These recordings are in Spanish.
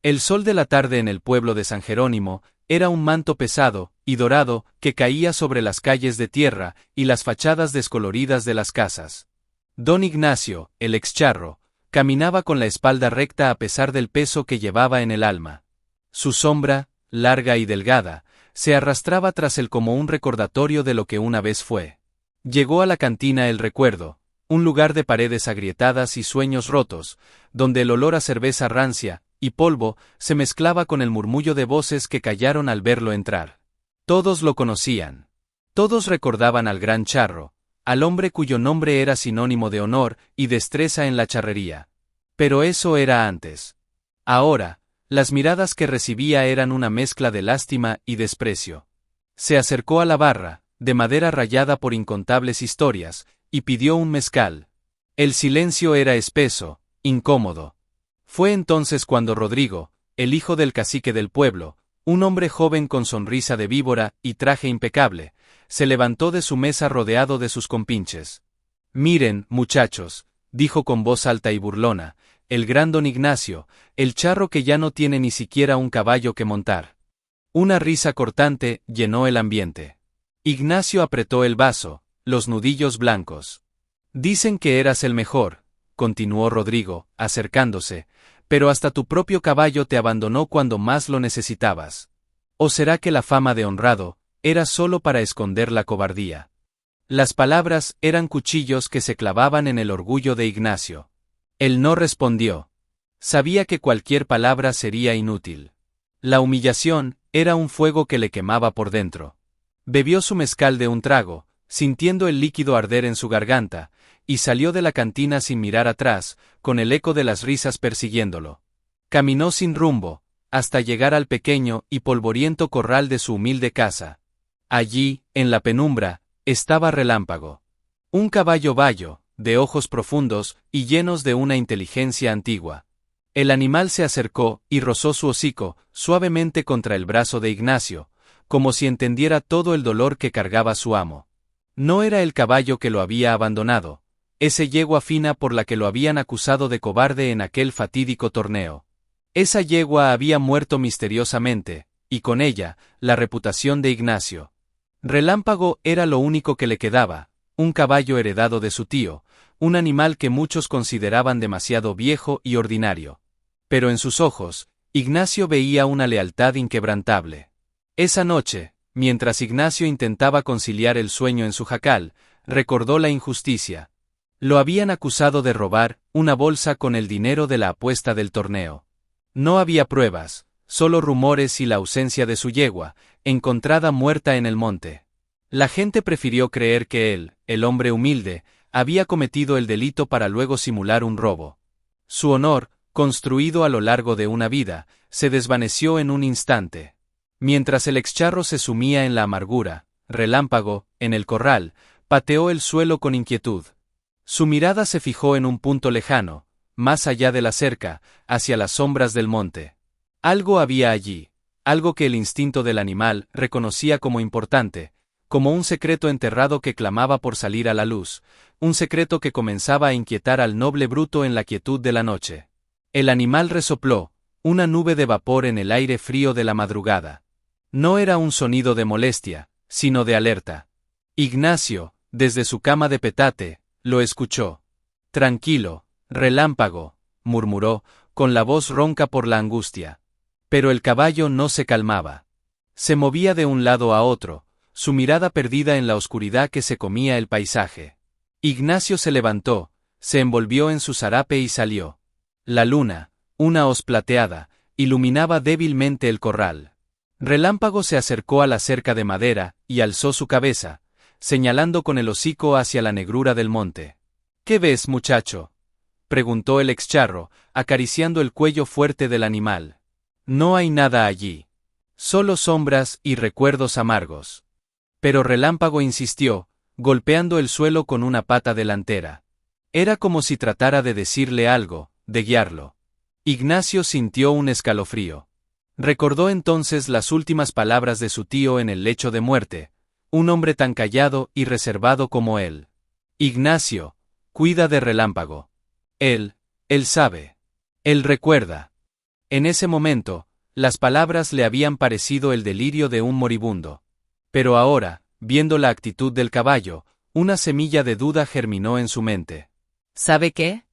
El sol de la tarde en el pueblo de San Jerónimo era un manto pesado y dorado que caía sobre las calles de tierra y las fachadas descoloridas de las casas. Don Ignacio, el excharro, caminaba con la espalda recta a pesar del peso que llevaba en el alma. Su sombra, larga y delgada, se arrastraba tras él como un recordatorio de lo que una vez fue. Llegó a la cantina El Recuerdo, un lugar de paredes agrietadas y sueños rotos, donde el olor a cerveza rancia y polvo se mezclaba con el murmullo de voces que callaron al verlo entrar. Todos lo conocían. Todos recordaban al gran charro, al hombre cuyo nombre era sinónimo de honor y destreza en la charrería. Pero eso era antes. Ahora, las miradas que recibía eran una mezcla de lástima y desprecio. Se acercó a la barra, de madera rayada por incontables historias, y pidió un mezcal. El silencio era espeso, incómodo. Fue entonces cuando Rodrigo, el hijo del cacique del pueblo, un hombre joven con sonrisa de víbora y traje impecable, se levantó de su mesa rodeado de sus compinches. «Miren, muchachos», dijo con voz alta y burlona, «el gran don Ignacio, el charro que ya no tiene ni siquiera un caballo que montar». Una risa cortante llenó el ambiente. Ignacio apretó el vaso, los nudillos blancos. «Dicen que eras el mejor», continuó Rodrigo, acercándose, «pero hasta tu propio caballo te abandonó cuando más lo necesitabas. ¿O será que la fama de honrado era solo para esconder la cobardía?» Las palabras eran cuchillos que se clavaban en el orgullo de Ignacio. Él no respondió. Sabía que cualquier palabra sería inútil. La humillación era un fuego que le quemaba por dentro. Bebió su mezcal de un trago, sintiendo el líquido arder en su garganta, y salió de la cantina sin mirar atrás, con el eco de las risas persiguiéndolo. Caminó sin rumbo, hasta llegar al pequeño y polvoriento corral de su humilde casa. Allí, en la penumbra, estaba Relámpago. Un caballo bayo, de ojos profundos y llenos de una inteligencia antigua. El animal se acercó y rozó su hocico suavemente contra el brazo de Ignacio, como si entendiera todo el dolor que cargaba su amo. No era el caballo que lo había abandonado, ese yegua fina por la que lo habían acusado de cobarde en aquel fatídico torneo. Esa yegua había muerto misteriosamente, y con ella, la reputación de Ignacio. Relámpago era lo único que le quedaba, un caballo heredado de su tío, un animal que muchos consideraban demasiado viejo y ordinario. Pero en sus ojos, Ignacio veía una lealtad inquebrantable. Esa noche, mientras Ignacio intentaba conciliar el sueño en su jacal, recordó la injusticia. Lo habían acusado de robar una bolsa con el dinero de la apuesta del torneo. No había pruebas, solo rumores y la ausencia de su yegua, encontrada muerta en el monte. La gente prefirió creer que él, el hombre humilde, había cometido el delito para luego simular un robo. Su honor, construido a lo largo de una vida, se desvaneció en un instante. Mientras el excharro se sumía en la amargura, Relámpago, en el corral, pateó el suelo con inquietud. Su mirada se fijó en un punto lejano, más allá de la cerca, hacia las sombras del monte. Algo había allí, algo que el instinto del animal reconocía como importante, como un secreto enterrado que clamaba por salir a la luz, un secreto que comenzaba a inquietar al noble bruto en la quietud de la noche. El animal resopló, una nube de vapor en el aire frío de la madrugada. No era un sonido de molestia, sino de alerta. Ignacio, desde su cama de petate, lo escuchó. «Tranquilo, Relámpago», murmuró, con la voz ronca por la angustia. Pero el caballo no se calmaba. Se movía de un lado a otro, su mirada perdida en la oscuridad que se comía el paisaje. Ignacio se levantó, se envolvió en su zarape y salió. La luna, una hoz plateada, iluminaba débilmente el corral. Relámpago se acercó a la cerca de madera y alzó su cabeza, señalando con el hocico hacia la negrura del monte. «¿Qué ves, muchacho?», preguntó el excharro, acariciando el cuello fuerte del animal. «No hay nada allí. Solo sombras y recuerdos amargos». Pero Relámpago insistió, golpeando el suelo con una pata delantera. Era como si tratara de decirle algo, de guiarlo. Ignacio sintió un escalofrío. Recordó entonces las últimas palabras de su tío en el lecho de muerte, un hombre tan callado y reservado como él. «Ignacio, cuida de Relámpago. Él sabe. Él recuerda». En ese momento, las palabras le habían parecido el delirio de un moribundo. Pero ahora, viendo la actitud del caballo, una semilla de duda germinó en su mente. ¿Sabe qué?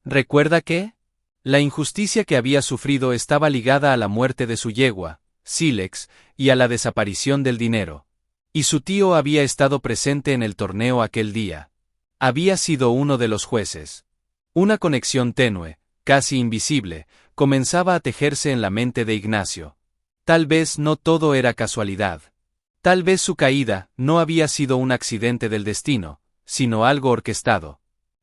¿Recuerda qué? La injusticia que había sufrido estaba ligada a la muerte de su yegua, Sílex, y a la desaparición del dinero. Y su tío había estado presente en el torneo aquel día. Había sido uno de los jueces. Una conexión tenue, casi invisible, comenzaba a tejerse en la mente de Ignacio. Tal vez no todo era casualidad. Tal vez su caída no había sido un accidente del destino, sino algo orquestado.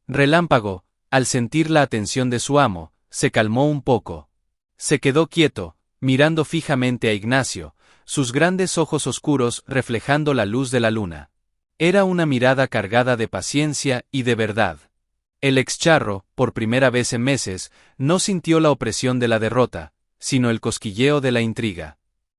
Relámpago, al sentir la atención de su amo, se calmó un poco. Se quedó quieto, mirando fijamente a Ignacio, sus grandes ojos oscuros reflejando la luz de la luna. Era una mirada cargada de paciencia y de verdad. El excharro, por primera vez en meses, no sintió la opresión de la derrota, sino el cosquilleo de la intriga.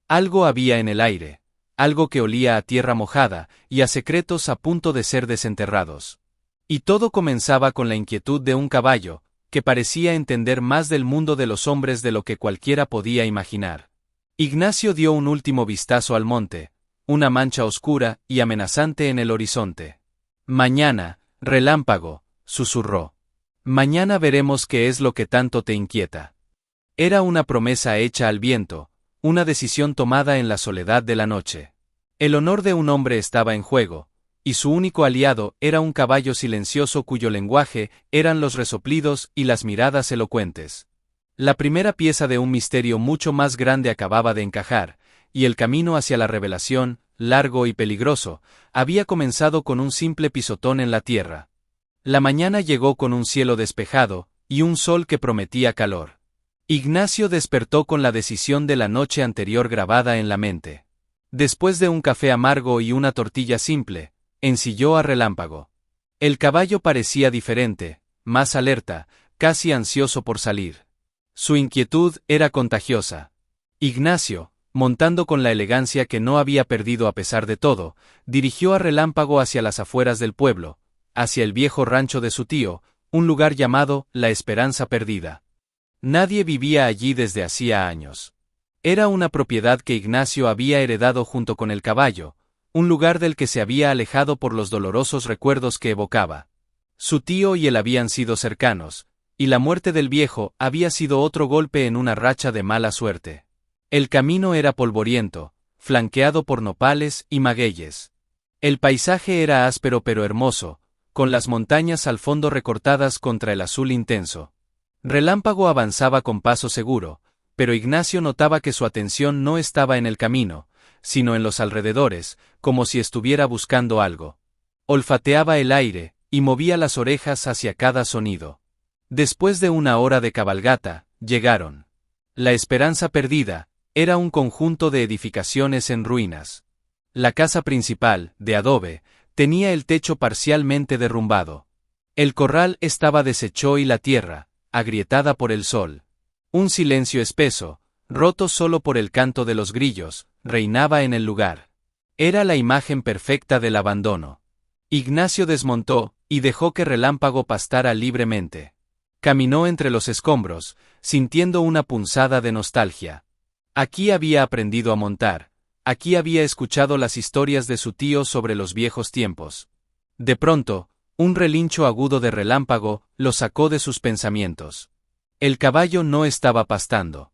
Algo había en el aire, algo que olía a tierra mojada y a secretos a punto de ser desenterrados. Y todo comenzaba con la inquietud de un caballo, que parecía entender más del mundo de los hombres de lo que cualquiera podía imaginar. Ignacio dio un último vistazo al monte, una mancha oscura y amenazante en el horizonte. Mañana, Relámpago, susurró. Mañana veremos qué es lo que tanto te inquieta. Era una promesa hecha al viento, una decisión tomada en la soledad de la noche. El honor de un hombre estaba en juego, y su único aliado era un caballo silencioso cuyo lenguaje eran los resoplidos y las miradas elocuentes. La primera pieza de un misterio mucho más grande acababa de encajar, y el camino hacia la revelación, largo y peligroso, había comenzado con un simple pisotón en la tierra. La mañana llegó con un cielo despejado, y un sol que prometía calor. Ignacio despertó con la decisión de la noche anterior grabada en la mente. Después de un café amargo y una tortilla simple, ensilló a Relámpago. El caballo parecía diferente, más alerta, casi ansioso por salir. Su inquietud era contagiosa. Ignacio, montando con la elegancia que no había perdido a pesar de todo, dirigió a Relámpago hacia las afueras del pueblo, hacia el viejo rancho de su tío, un lugar llamado La Esperanza Perdida. Nadie vivía allí desde hacía años. Era una propiedad que Ignacio había heredado junto con el caballo, un lugar del que se había alejado por los dolorosos recuerdos que evocaba. Su tío y él habían sido cercanos, y la muerte del viejo había sido otro golpe en una racha de mala suerte. El camino era polvoriento, flanqueado por nopales y magueyes. El paisaje era áspero pero hermoso, con las montañas al fondo recortadas contra el azul intenso. Relámpago avanzaba con paso seguro, pero Ignacio notaba que su atención no estaba en el camino, sino en los alrededores, como si estuviera buscando algo. Olfateaba el aire, y movía las orejas hacia cada sonido. Después de una hora de cabalgata, llegaron. La Esperanza Perdida era un conjunto de edificaciones en ruinas. La casa principal, de adobe, tenía el techo parcialmente derrumbado. El corral estaba deshecho y la tierra, agrietada por el sol. Un silencio espeso, roto solo por el canto de los grillos, reinaba en el lugar. Era la imagen perfecta del abandono. Ignacio desmontó, y dejó que Relámpago pastara libremente. Caminó entre los escombros, sintiendo una punzada de nostalgia. Aquí había aprendido a montar, aquí había escuchado las historias de su tío sobre los viejos tiempos. De pronto, un relincho agudo de Relámpago lo sacó de sus pensamientos. El caballo no estaba pastando.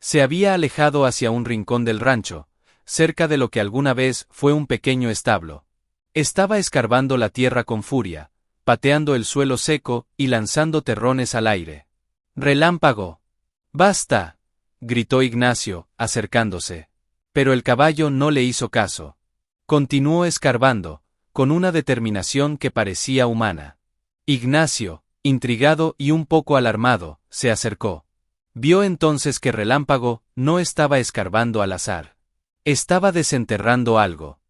Se había alejado hacia un rincón del rancho, cerca de lo que alguna vez fue un pequeño establo. Estaba escarbando la tierra con furia, pateando el suelo seco y lanzando terrones al aire. ¡Relámpago! ¡Basta!, gritó Ignacio, acercándose. Pero el caballo no le hizo caso. Continuó escarbando, con una determinación que parecía humana. Ignacio, intrigado y un poco alarmado, se acercó. Vio entonces que Relámpago no estaba escarbando al azar. Estaba desenterrando algo.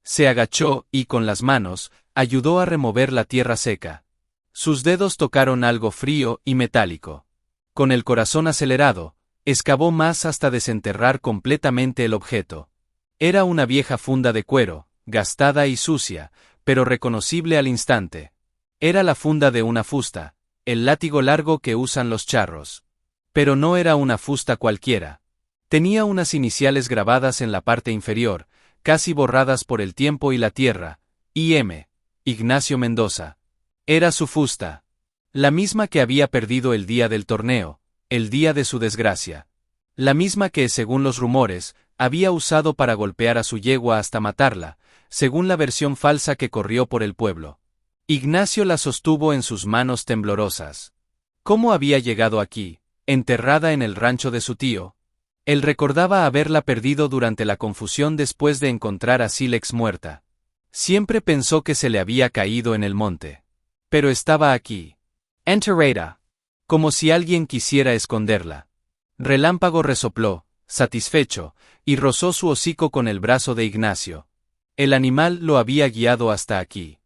Se agachó y con las manos, ayudó a remover la tierra seca. Sus dedos tocaron algo frío y metálico. Con el corazón acelerado, excavó más hasta desenterrar completamente el objeto. Era una vieja funda de cuero, gastada y sucia, pero reconocible al instante. Era la funda de una fusta, el látigo largo que usan los charros. Pero no era una fusta cualquiera. Tenía unas iniciales grabadas en la parte inferior, casi borradas por el tiempo y la tierra, I.M. Ignacio Mendoza. Era su fusta. La misma que había perdido el día del torneo, el día de su desgracia. La misma que, según los rumores, había usado para golpear a su yegua hasta matarla, según la versión falsa que corrió por el pueblo. Ignacio la sostuvo en sus manos temblorosas. ¿Cómo había llegado aquí, enterrada en el rancho de su tío? Él recordaba haberla perdido durante la confusión después de encontrar a Sílex muerta. Siempre pensó que se le había caído en el monte. Pero estaba aquí. Enterrada. Como si alguien quisiera esconderla. Relámpago resopló, satisfecho, y rozó su hocico con el brazo de Ignacio. El animal lo había guiado hasta aquí.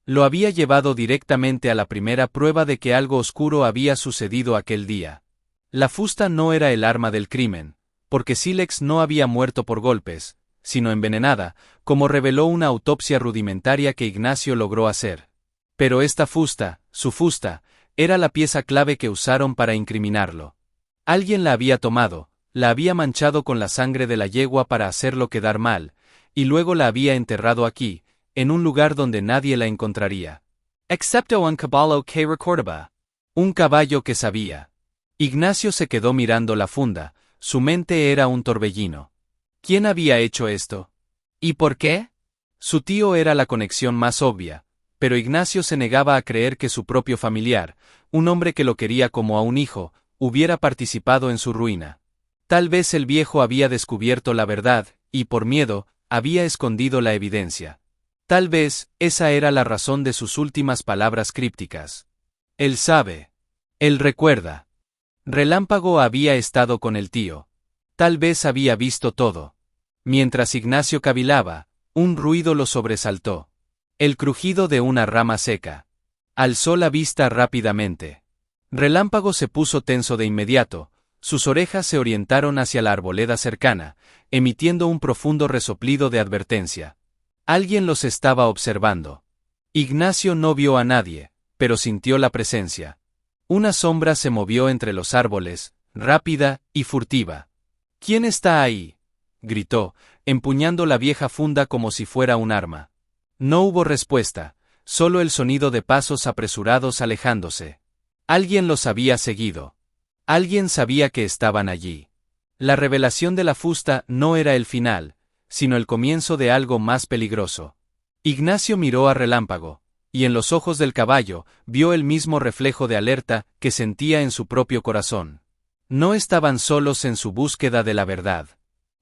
Lo había llevado directamente a la primera prueba de que algo oscuro había sucedido aquel día. La fusta no era el arma del crimen, porque Sílex no había muerto por golpes, sino envenenada, como reveló una autopsia rudimentaria que Ignacio logró hacer. Pero esta fusta, su fusta, era la pieza clave que usaron para incriminarlo. Alguien la había tomado, la había manchado con la sangre de la yegua para hacerlo quedar mal, y luego la había enterrado aquí, en un lugar donde nadie la encontraría. Excepto un caballo que recordaba. Un caballo que sabía. Ignacio se quedó mirando la funda, su mente era un torbellino. ¿Quién había hecho esto? ¿Y por qué? Su tío era la conexión más obvia, pero Ignacio se negaba a creer que su propio familiar, un hombre que lo quería como a un hijo, hubiera participado en su ruina. Tal vez el viejo había descubierto la verdad, y por miedo, había escondido la evidencia. Tal vez, esa era la razón de sus últimas palabras crípticas. Él sabe. Él recuerda. Relámpago había estado con el tío. Tal vez había visto todo. Mientras Ignacio cavilaba, un ruido lo sobresaltó. El crujido de una rama seca. Alzó la vista rápidamente. Relámpago se puso tenso de inmediato, sus orejas se orientaron hacia la arboleda cercana, emitiendo un profundo resoplido de advertencia. Alguien los estaba observando. Ignacio no vio a nadie, pero sintió la presencia. Una sombra se movió entre los árboles, rápida y furtiva. ¿Quién está ahí?, gritó, empuñando la vieja funda como si fuera un arma. No hubo respuesta, solo el sonido de pasos apresurados alejándose. Alguien los había seguido. Alguien sabía que estaban allí. La revelación de la fusta no era el final, sino el comienzo de algo más peligroso. Ignacio miró a Relámpago, y en los ojos del caballo vio el mismo reflejo de alerta que sentía en su propio corazón. No estaban solos en su búsqueda de la verdad.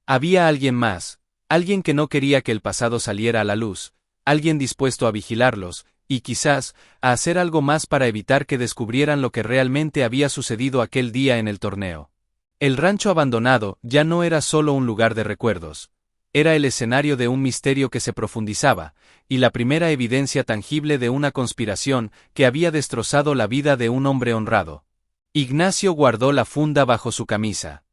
Había alguien más, alguien que no quería que el pasado saliera a la luz, alguien dispuesto a vigilarlos, y quizás, a hacer algo más para evitar que descubrieran lo que realmente había sucedido aquel día en el torneo. El rancho abandonado ya no era solo un lugar de recuerdos. Era el escenario de un misterio que se profundizaba, y la primera evidencia tangible de una conspiración que había destrozado la vida de un hombre honrado. Ignacio guardó la funda bajo su camisa.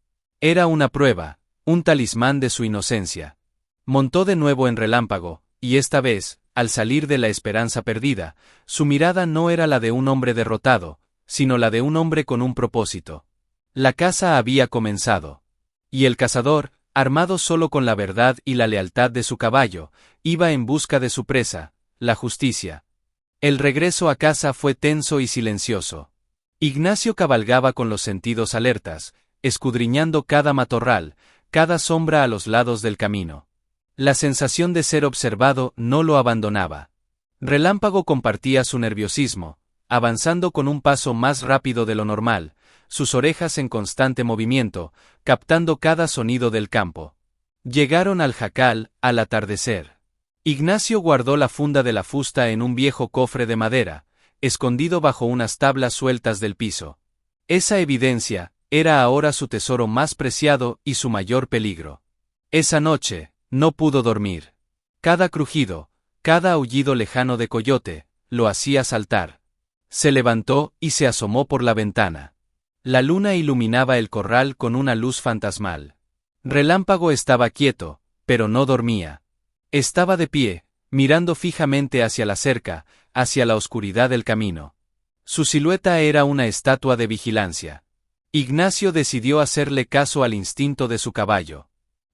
Era una prueba, un talismán de su inocencia. Montó de nuevo en Relámpago, y esta vez, al salir de la esperanza perdida, su mirada no era la de un hombre derrotado, sino la de un hombre con un propósito. La caza había comenzado. Y el cazador, armado solo con la verdad y la lealtad de su caballo, iba en busca de su presa, la justicia. El regreso a casa fue tenso y silencioso. Ignacio cabalgaba con los sentidos alertas, escudriñando cada matorral, cada sombra a los lados del camino. La sensación de ser observado no lo abandonaba. Relámpago compartía su nerviosismo, avanzando con un paso más rápido de lo normal, sus orejas en constante movimiento, captando cada sonido del campo. Llegaron al jacal, al atardecer. Ignacio guardó la funda de la fusta en un viejo cofre de madera, escondido bajo unas tablas sueltas del piso. Esa evidencia era ahora su tesoro más preciado y su mayor peligro. Esa noche, no pudo dormir. Cada crujido, cada aullido lejano de coyote, lo hacía saltar. Se levantó y se asomó por la ventana. La luna iluminaba el corral con una luz fantasmal. Relámpago estaba quieto, pero no dormía. Estaba de pie, mirando fijamente hacia la cerca, hacia la oscuridad del camino. Su silueta era una estatua de vigilancia. Ignacio decidió hacerle caso al instinto de su caballo.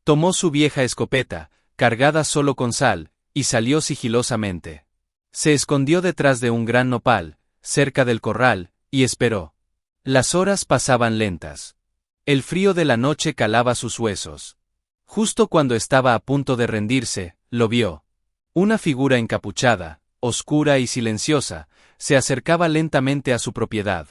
Tomó su vieja escopeta, cargada solo con sal, y salió sigilosamente. Se escondió detrás de un gran nopal, cerca del corral, y esperó. Las horas pasaban lentas. El frío de la noche calaba sus huesos. Justo cuando estaba a punto de rendirse, lo vio. Una figura encapuchada, oscura y silenciosa, se acercaba lentamente a su propiedad.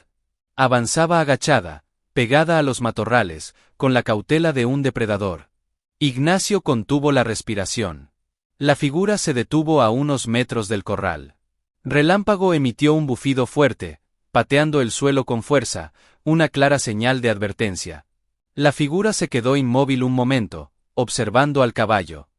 Avanzaba agachada, pegada a los matorrales, con la cautela de un depredador. Ignacio contuvo la respiración. La figura se detuvo a unos metros del corral. Relámpago emitió un bufido fuerte, pateando el suelo con fuerza, una clara señal de advertencia. La figura se quedó inmóvil un momento, observando al caballo.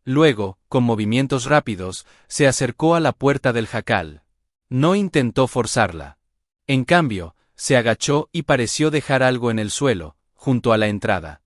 Luego, con movimientos rápidos, se acercó a la puerta del jacal. No intentó forzarla. En cambio, se agachó y pareció dejar algo en el suelo, junto a la entrada.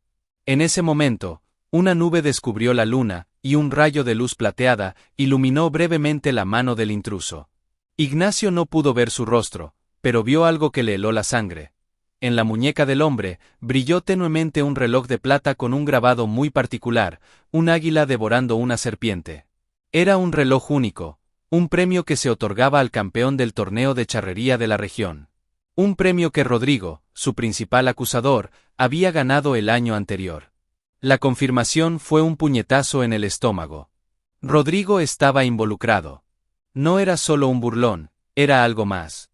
En ese momento, una nube descubrió la luna, y un rayo de luz plateada iluminó brevemente la mano del intruso. Ignacio no pudo ver su rostro, pero vio algo que le heló la sangre. En la muñeca del hombre, brilló tenuemente un reloj de plata con un grabado muy particular, un águila devorando una serpiente. Era un reloj único, un premio que se otorgaba al campeón del torneo de charrería de la región. Un premio que Rodrigo, su principal acusador, había ganado el año anterior. La confirmación fue un puñetazo en el estómago. Rodrigo estaba involucrado. No era solo un burlón, era algo más.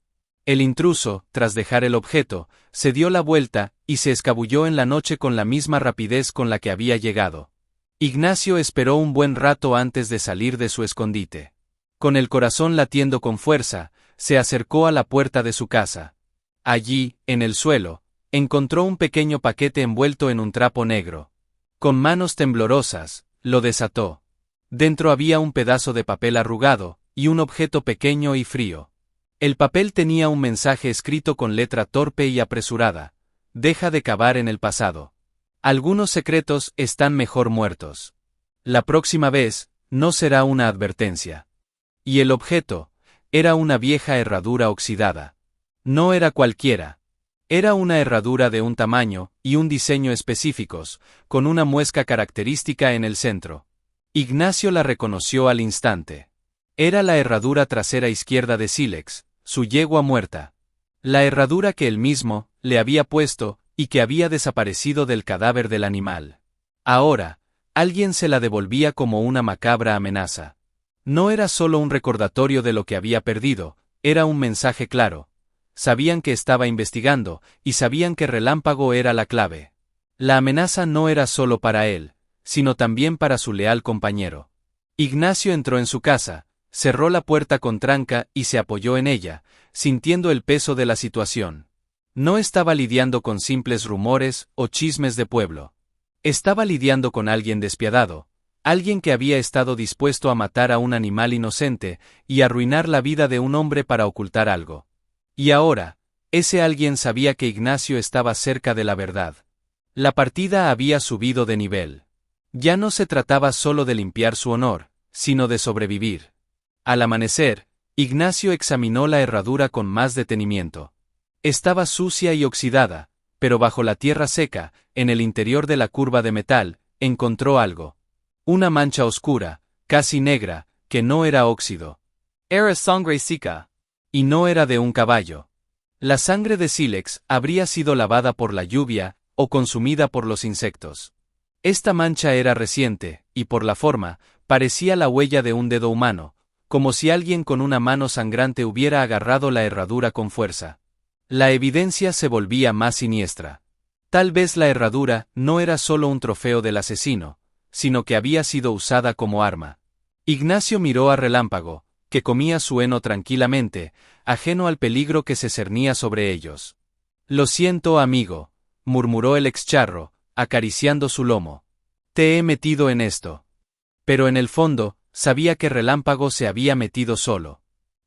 El intruso, tras dejar el objeto, se dio la vuelta y se escabulló en la noche con la misma rapidez con la que había llegado. Ignacio esperó un buen rato antes de salir de su escondite. Con el corazón latiendo con fuerza, se acercó a la puerta de su casa. Allí, en el suelo, encontró un pequeño paquete envuelto en un trapo negro. Con manos temblorosas, lo desató. Dentro había un pedazo de papel arrugado, y un objeto pequeño y frío. El papel tenía un mensaje escrito con letra torpe y apresurada. Deja de cavar en el pasado. Algunos secretos están mejor muertos. La próxima vez, no será una advertencia. Y el objeto, era una vieja herradura oxidada. No era cualquiera. Era una herradura de un tamaño y un diseño específicos, con una muesca característica en el centro. Ignacio la reconoció al instante. Era la herradura trasera izquierda de Sílex, su yegua muerta. La herradura que él mismo le había puesto y que había desaparecido del cadáver del animal. Ahora, alguien se la devolvía como una macabra amenaza. No era solo un recordatorio de lo que había perdido, era un mensaje claro. Sabían que estaba investigando, y sabían que Relámpago era la clave. La amenaza no era solo para él, sino también para su leal compañero. Ignacio entró en su casa, cerró la puerta con tranca y se apoyó en ella, sintiendo el peso de la situación. No estaba lidiando con simples rumores o chismes de pueblo. Estaba lidiando con alguien despiadado, alguien que había estado dispuesto a matar a un animal inocente y arruinar la vida de un hombre para ocultar algo. Y ahora, ese alguien sabía que Ignacio estaba cerca de la verdad. La partida había subido de nivel. Ya no se trataba solo de limpiar su honor, sino de sobrevivir. Al amanecer, Ignacio examinó la herradura con más detenimiento. Estaba sucia y oxidada, pero bajo la tierra seca, en el interior de la curva de metal, encontró algo. Una mancha oscura, casi negra, que no era óxido. Era sangre seca. Y no era de un caballo. La sangre de Sílex habría sido lavada por la lluvia o consumida por los insectos. Esta mancha era reciente, y por la forma, parecía la huella de un dedo humano, como si alguien con una mano sangrante hubiera agarrado la herradura con fuerza. La evidencia se volvía más siniestra. Tal vez la herradura no era solo un trofeo del asesino, sino que había sido usada como arma. Ignacio miró a Relámpago, que comía su heno tranquilamente, ajeno al peligro que se cernía sobre ellos. «Lo siento, amigo», murmuró el excharro, acariciando su lomo. «Te he metido en esto». Pero en el fondo, sabía que Relámpago se había metido solo.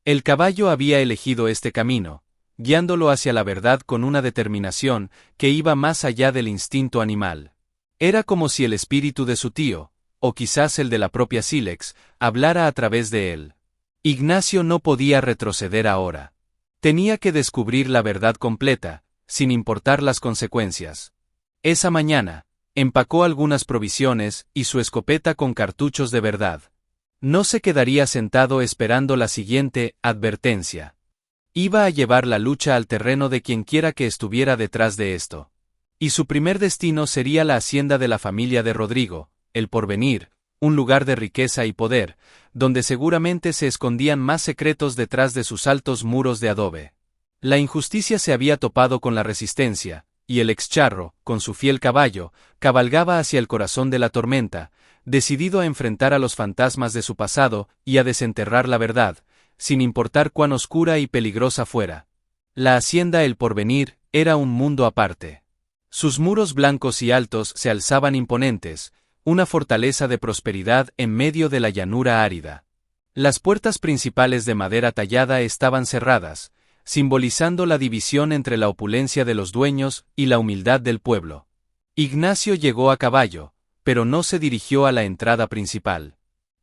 El caballo había elegido este camino, guiándolo hacia la verdad con una determinación que iba más allá del instinto animal. Era como si el espíritu de su tío, o quizás el de la propia Sílex, hablara a través de él. Ignacio no podía retroceder ahora. Tenía que descubrir la verdad completa, sin importar las consecuencias. Esa mañana, empacó algunas provisiones y su escopeta con cartuchos de verdad. No se quedaría sentado esperando la siguiente advertencia. Iba a llevar la lucha al terreno de quienquiera que estuviera detrás de esto. Y su primer destino sería la hacienda de la familia de Rodrigo, El Porvenir, un lugar de riqueza y poder, donde seguramente se escondían más secretos detrás de sus altos muros de adobe. La injusticia se había topado con la resistencia, y el ex-charro, con su fiel caballo, cabalgaba hacia el corazón de la tormenta, decidido a enfrentar a los fantasmas de su pasado y a desenterrar la verdad, sin importar cuán oscura y peligrosa fuera. La hacienda El Porvenir era un mundo aparte. Sus muros blancos y altos se alzaban imponentes, una fortaleza de prosperidad en medio de la llanura árida. Las puertas principales de madera tallada estaban cerradas, simbolizando la división entre la opulencia de los dueños y la humildad del pueblo. Ignacio llegó a caballo, pero no se dirigió a la entrada principal.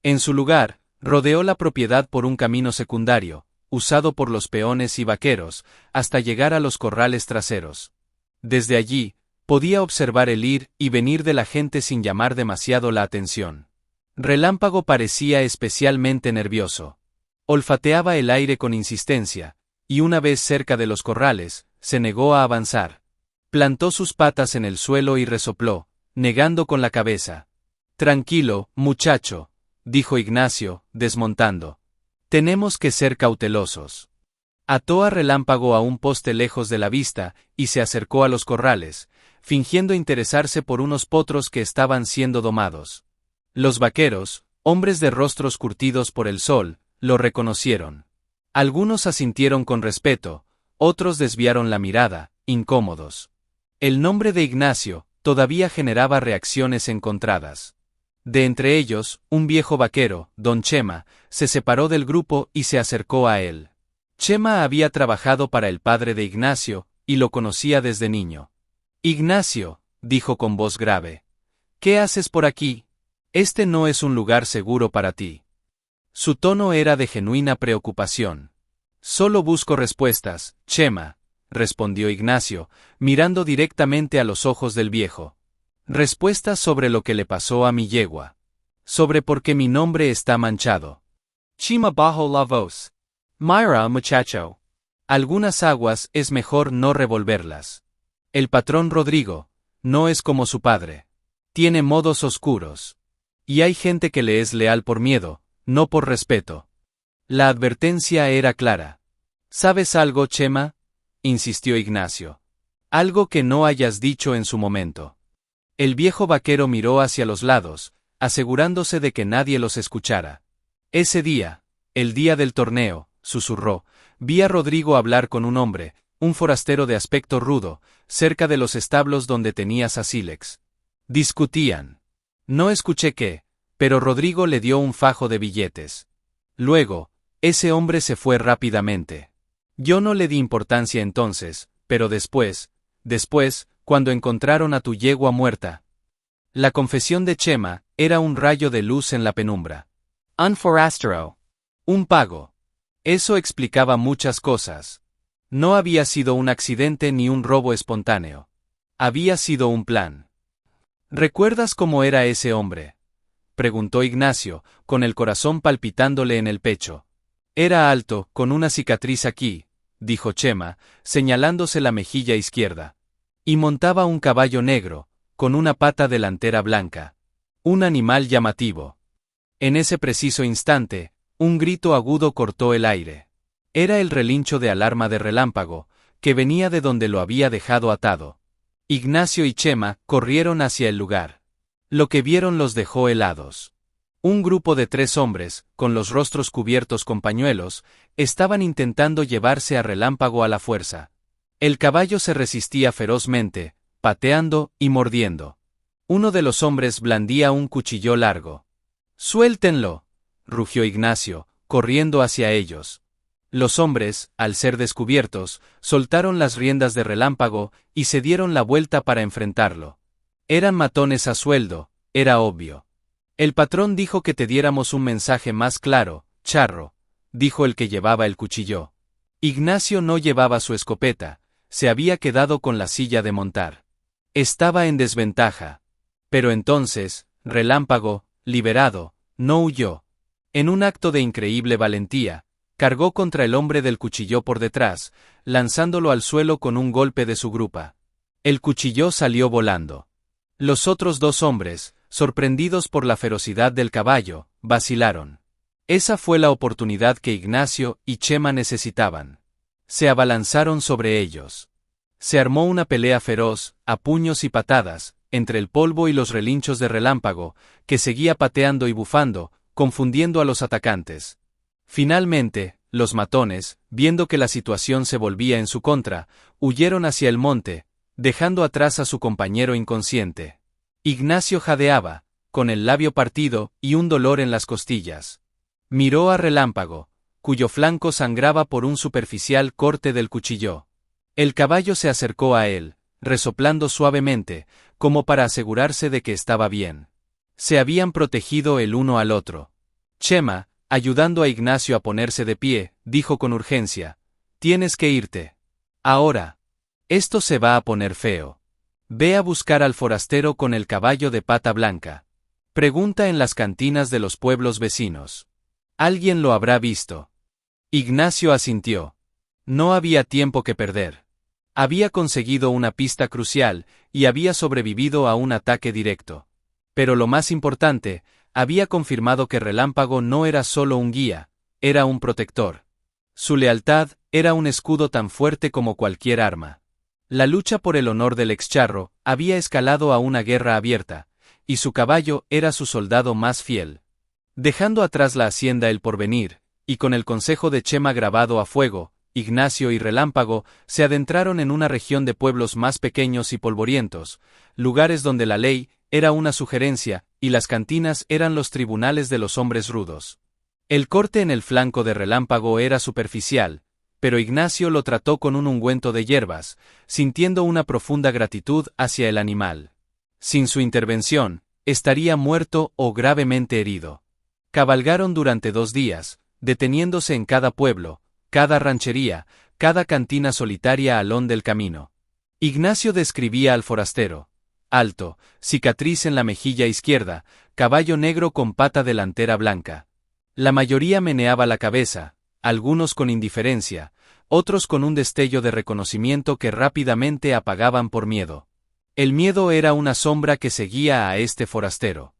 En su lugar, rodeó la propiedad por un camino secundario, usado por los peones y vaqueros, hasta llegar a los corrales traseros. Desde allí, podía observar el ir y venir de la gente sin llamar demasiado la atención. Relámpago parecía especialmente nervioso. Olfateaba el aire con insistencia, y una vez cerca de los corrales, se negó a avanzar. Plantó sus patas en el suelo y resopló, negando con la cabeza. «Tranquilo, muchacho», dijo Ignacio, desmontando. «Tenemos que ser cautelosos». Ató a Relámpago a un poste lejos de la vista y se acercó a los corrales, fingiendo interesarse por unos potros que estaban siendo domados. Los vaqueros, hombres de rostros curtidos por el sol, lo reconocieron. Algunos asintieron con respeto, otros desviaron la mirada, incómodos. El nombre de Ignacio todavía generaba reacciones encontradas. De entre ellos, un viejo vaquero, don Chema, se separó del grupo y se acercó a él. Chema había trabajado para el padre de Ignacio, y lo conocía desde niño. «Ignacio», dijo con voz grave, «¿qué haces por aquí? Este no es un lugar seguro para ti». Su tono era de genuina preocupación. «Solo busco respuestas, Chema», respondió Ignacio, mirando directamente a los ojos del viejo. «Respuestas sobre lo que le pasó a mi yegua. Sobre por qué mi nombre está manchado». «Chima bajó la voz. Mira, muchacho. Algunas aguas es mejor no revolverlas. El patrón Rodrigo no es como su padre. Tiene modos oscuros. Y hay gente que le es leal por miedo, no por respeto». La advertencia era clara. «¿Sabes algo, Chema?», insistió Ignacio. «Algo que no hayas dicho en su momento». El viejo vaquero miró hacia los lados, asegurándose de que nadie los escuchara. «Ese día, el día del torneo», susurró, «vi a Rodrigo hablar con un hombre, un forastero de aspecto rudo, cerca de los establos donde tenías a Sílex. Discutían. No escuché qué, pero Rodrigo le dio un fajo de billetes. Luego, ese hombre se fue rápidamente. Yo no le di importancia entonces, pero después, cuando encontraron a tu yegua muerta». La confesión de Chema era un rayo de luz en la penumbra. «Un forastero. Un pago». Eso explicaba muchas cosas. No había sido un accidente ni un robo espontáneo. Había sido un plan. «¿Recuerdas cómo era ese hombre?», preguntó Ignacio, con el corazón palpitándole en el pecho. «Era alto, con una cicatriz aquí», dijo Chema, señalándose la mejilla izquierda. «Y montaba un caballo negro, con una pata delantera blanca. Un animal llamativo». En ese preciso instante, un grito agudo cortó el aire. Era el relincho de alarma de Relámpago, que venía de donde lo había dejado atado. Ignacio y Chema corrieron hacia el lugar. Lo que vieron los dejó helados. Un grupo de 3 hombres, con los rostros cubiertos con pañuelos, estaban intentando llevarse a Relámpago a la fuerza. El caballo se resistía ferozmente, pateando y mordiendo. Uno de los hombres blandía un cuchillo largo. «¡Suéltenlo!», rugió Ignacio, corriendo hacia ellos. Los hombres, al ser descubiertos, soltaron las riendas de Relámpago y se dieron la vuelta para enfrentarlo. Eran matones a sueldo, era obvio. «El patrón dijo que te diéramos un mensaje más claro, charro», dijo el que llevaba el cuchillo. Ignacio no llevaba su escopeta, se había quedado con la silla de montar. Estaba en desventaja. Pero entonces, Relámpago, liberado, no huyó. En un acto de increíble valentía, cargó contra el hombre del cuchillo por detrás, lanzándolo al suelo con un golpe de su grupa. El cuchillo salió volando. Los otros dos hombres, sorprendidos por la ferocidad del caballo, vacilaron. Esa fue la oportunidad que Ignacio y Chema necesitaban. Se abalanzaron sobre ellos. Se armó una pelea feroz, a puños y patadas, entre el polvo y los relinchos de Relámpago, que seguía pateando y bufando, confundiendo a los atacantes. Finalmente, los matones, viendo que la situación se volvía en su contra, huyeron hacia el monte, dejando atrás a su compañero inconsciente. Ignacio jadeaba, con el labio partido y un dolor en las costillas. Miró a Relámpago, cuyo flanco sangraba por un superficial corte del cuchillo. El caballo se acercó a él, resoplando suavemente, como para asegurarse de que estaba bien. Se habían protegido el uno al otro. Chema, ayudando a Ignacio a ponerse de pie, dijo con urgencia: «Tienes que irte. Ahora. Esto se va a poner feo. Ve a buscar al forastero con el caballo de pata blanca. Pregunta en las cantinas de los pueblos vecinos. Alguien lo habrá visto». Ignacio asintió. No había tiempo que perder. Había conseguido una pista crucial, y había sobrevivido a un ataque directo. Pero lo más importante, había confirmado que Relámpago no era solo un guía, era un protector. Su lealtad era un escudo tan fuerte como cualquier arma. La lucha por el honor del excharro había escalado a una guerra abierta, y su caballo era su soldado más fiel. Dejando atrás la hacienda El Porvenir, y con el consejo de Chema grabado a fuego, Ignacio y Relámpago se adentraron en una región de pueblos más pequeños y polvorientos, lugares donde la ley era una sugerencia, y las cantinas eran los tribunales de los hombres rudos. El corte en el flanco de Relámpago era superficial, pero Ignacio lo trató con un ungüento de hierbas, sintiendo una profunda gratitud hacia el animal. Sin su intervención, estaría muerto o gravemente herido. Cabalgaron durante 2 días, deteniéndose en cada pueblo, cada ranchería, cada cantina solitaria alón del camino. Ignacio describía al forastero: alto, cicatriz en la mejilla izquierda, caballo negro con pata delantera blanca. La mayoría meneaba la cabeza, algunos con indiferencia, otros con un destello de reconocimiento que rápidamente apagaban por miedo. El miedo era una sombra que seguía a este forastero.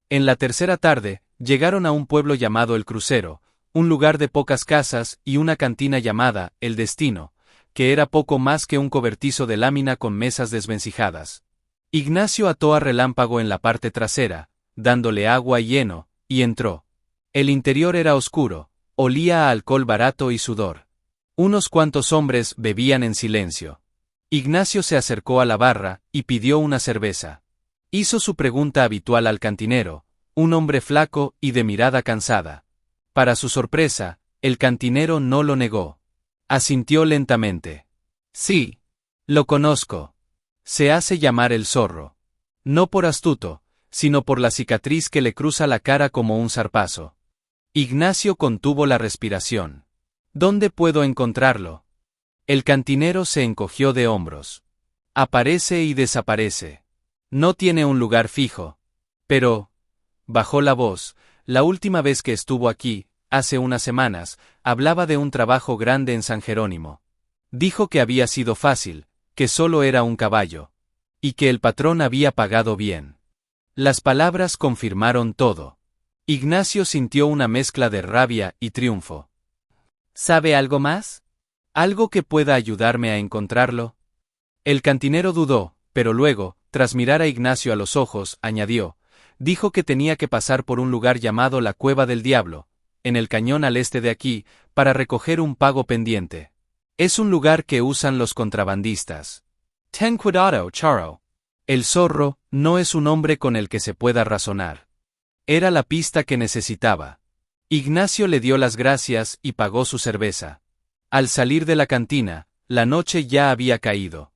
En la tercera tarde, llegaron a un pueblo llamado El Crucero, un lugar de pocas casas y una cantina llamada El Destino, que era poco más que un cobertizo de lámina con mesas desvencijadas. Ignacio ató a Relámpago en la parte trasera, dándole agua y heno, y entró. El interior era oscuro, olía a alcohol barato y sudor. Unos cuantos hombres bebían en silencio. Ignacio se acercó a la barra y pidió una cerveza. Hizo su pregunta habitual al cantinero, un hombre flaco y de mirada cansada. Para su sorpresa, el cantinero no lo negó. Asintió lentamente. «Sí. Lo conozco. Se hace llamar el Zorro. No por astuto, sino por la cicatriz que le cruza la cara como un zarpazo». Ignacio contuvo la respiración. «¿Dónde puedo encontrarlo?». El cantinero se encogió de hombros. «Aparece y desaparece. No tiene un lugar fijo. Pero…» bajó la voz. «La última vez que estuvo aquí, hace unas semanas, hablaba de un trabajo grande en San Jerónimo. Dijo que había sido fácil, que solo era un caballo. Y que el patrón había pagado bien». Las palabras confirmaron todo. Ignacio sintió una mezcla de rabia y triunfo. «¿Sabe algo más? ¿Algo que pueda ayudarme a encontrarlo?». El cantinero dudó, pero luego, tras mirar a Ignacio a los ojos, añadió: «Dijo que tenía que pasar por un lugar llamado la Cueva del Diablo, en el cañón al este de aquí, para recoger un pago pendiente. Es un lugar que usan los contrabandistas. Ten cuidado, Charo. El zorro no es un hombre con el que se pueda razonar». Era la pista que necesitaba. Ignacio le dio las gracias y pagó su cerveza. Al salir de la cantina, la noche ya había caído.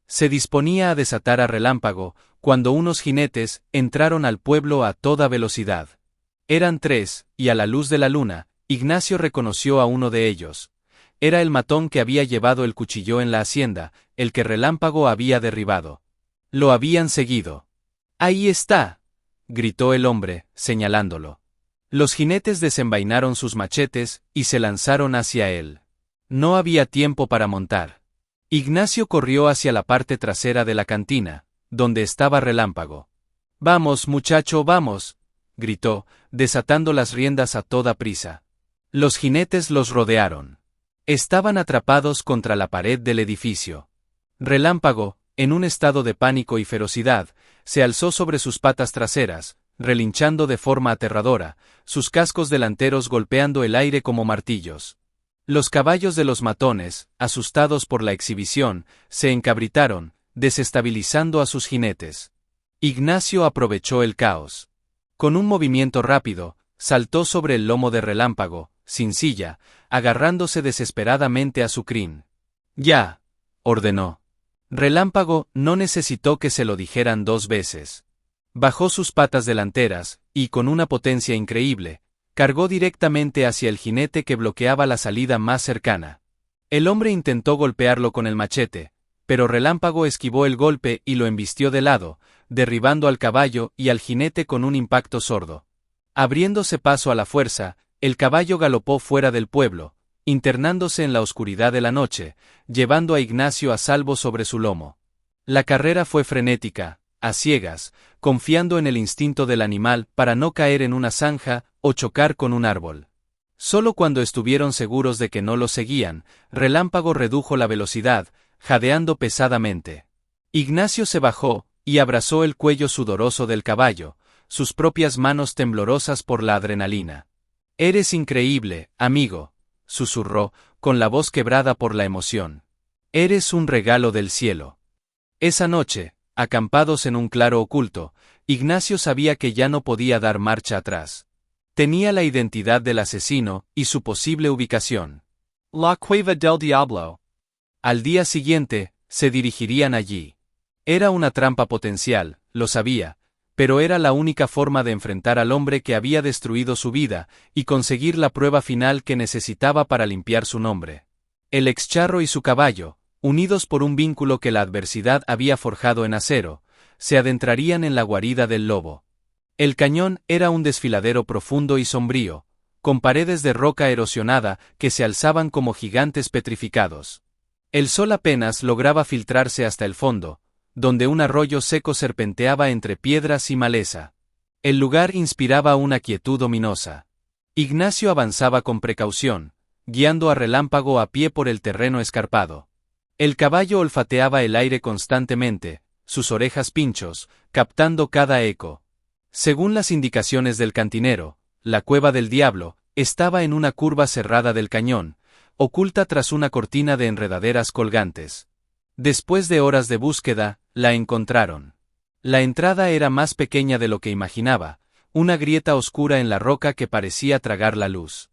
Se disponía a desatar a Relámpago, cuando unos jinetes entraron al pueblo a toda velocidad. Eran 3, y a la luz de la luna, Ignacio reconoció a uno de ellos. Era el matón que había llevado el cuchillo en la hacienda, el que Relámpago había derribado. Lo habían seguido. ¡Ahí está!, gritó el hombre, señalándolo. Los jinetes desenvainaron sus machetes y se lanzaron hacia él. No había tiempo para montar. Ignacio corrió hacia la parte trasera de la cantina, donde estaba Relámpago. «Vamos, muchacho, vamos», gritó, desatando las riendas a toda prisa. Los jinetes los rodearon. Estaban atrapados contra la pared del edificio. Relámpago, en un estado de pánico y ferocidad, se alzó sobre sus patas traseras, relinchando de forma aterradora, sus cascos delanteros golpeando el aire como martillos. Los caballos de los matones, asustados por la exhibición, se encabritaron, desestabilizando a sus jinetes. Ignacio aprovechó el caos. Con un movimiento rápido, saltó sobre el lomo de Relámpago, sin silla, agarrándose desesperadamente a su crin. «Ya», ordenó. Relámpago no necesitó que se lo dijeran 2 veces. Bajó sus patas delanteras, y con una potencia increíble, cargó directamente hacia el jinete que bloqueaba la salida más cercana. El hombre intentó golpearlo con el machete, pero Relámpago esquivó el golpe y lo embistió de lado, derribando al caballo y al jinete con un impacto sordo. Abriéndose paso a la fuerza, el caballo galopó fuera del pueblo, internándose en la oscuridad de la noche, llevando a Ignacio a salvo sobre su lomo. La carrera fue frenética, a ciegas, confiando en el instinto del animal para no caer en una zanja o chocar con un árbol. Solo cuando estuvieron seguros de que no lo seguían, Relámpago redujo la velocidad, jadeando pesadamente. Ignacio se bajó y abrazó el cuello sudoroso del caballo, sus propias manos temblorosas por la adrenalina. «Eres increíble, amigo», susurró, con la voz quebrada por la emoción. «Eres un regalo del cielo». Esa noche, acampados en un claro oculto, Ignacio sabía que ya no podía dar marcha atrás. Tenía la identidad del asesino y su posible ubicación. La Cueva del Diablo. Al día siguiente, se dirigirían allí. Era una trampa potencial, lo sabía, pero era la única forma de enfrentar al hombre que había destruido su vida y conseguir la prueba final que necesitaba para limpiar su nombre. El excharro y su caballo, unidos por un vínculo que la adversidad había forjado en acero, se adentrarían en la guarida del lobo. El cañón era un desfiladero profundo y sombrío, con paredes de roca erosionada que se alzaban como gigantes petrificados. El sol apenas lograba filtrarse hasta el fondo, donde un arroyo seco serpenteaba entre piedras y maleza. El lugar inspiraba una quietud ominosa. Ignacio avanzaba con precaución, guiando a Relámpago a pie por el terreno escarpado. El caballo olfateaba el aire constantemente, sus orejas pinchos, captando cada eco. Según las indicaciones del cantinero, la Cueva del Diablo estaba en una curva cerrada del cañón, oculta tras una cortina de enredaderas colgantes. Después de horas de búsqueda, la encontraron. La entrada era más pequeña de lo que imaginaba, una grieta oscura en la roca que parecía tragar la luz.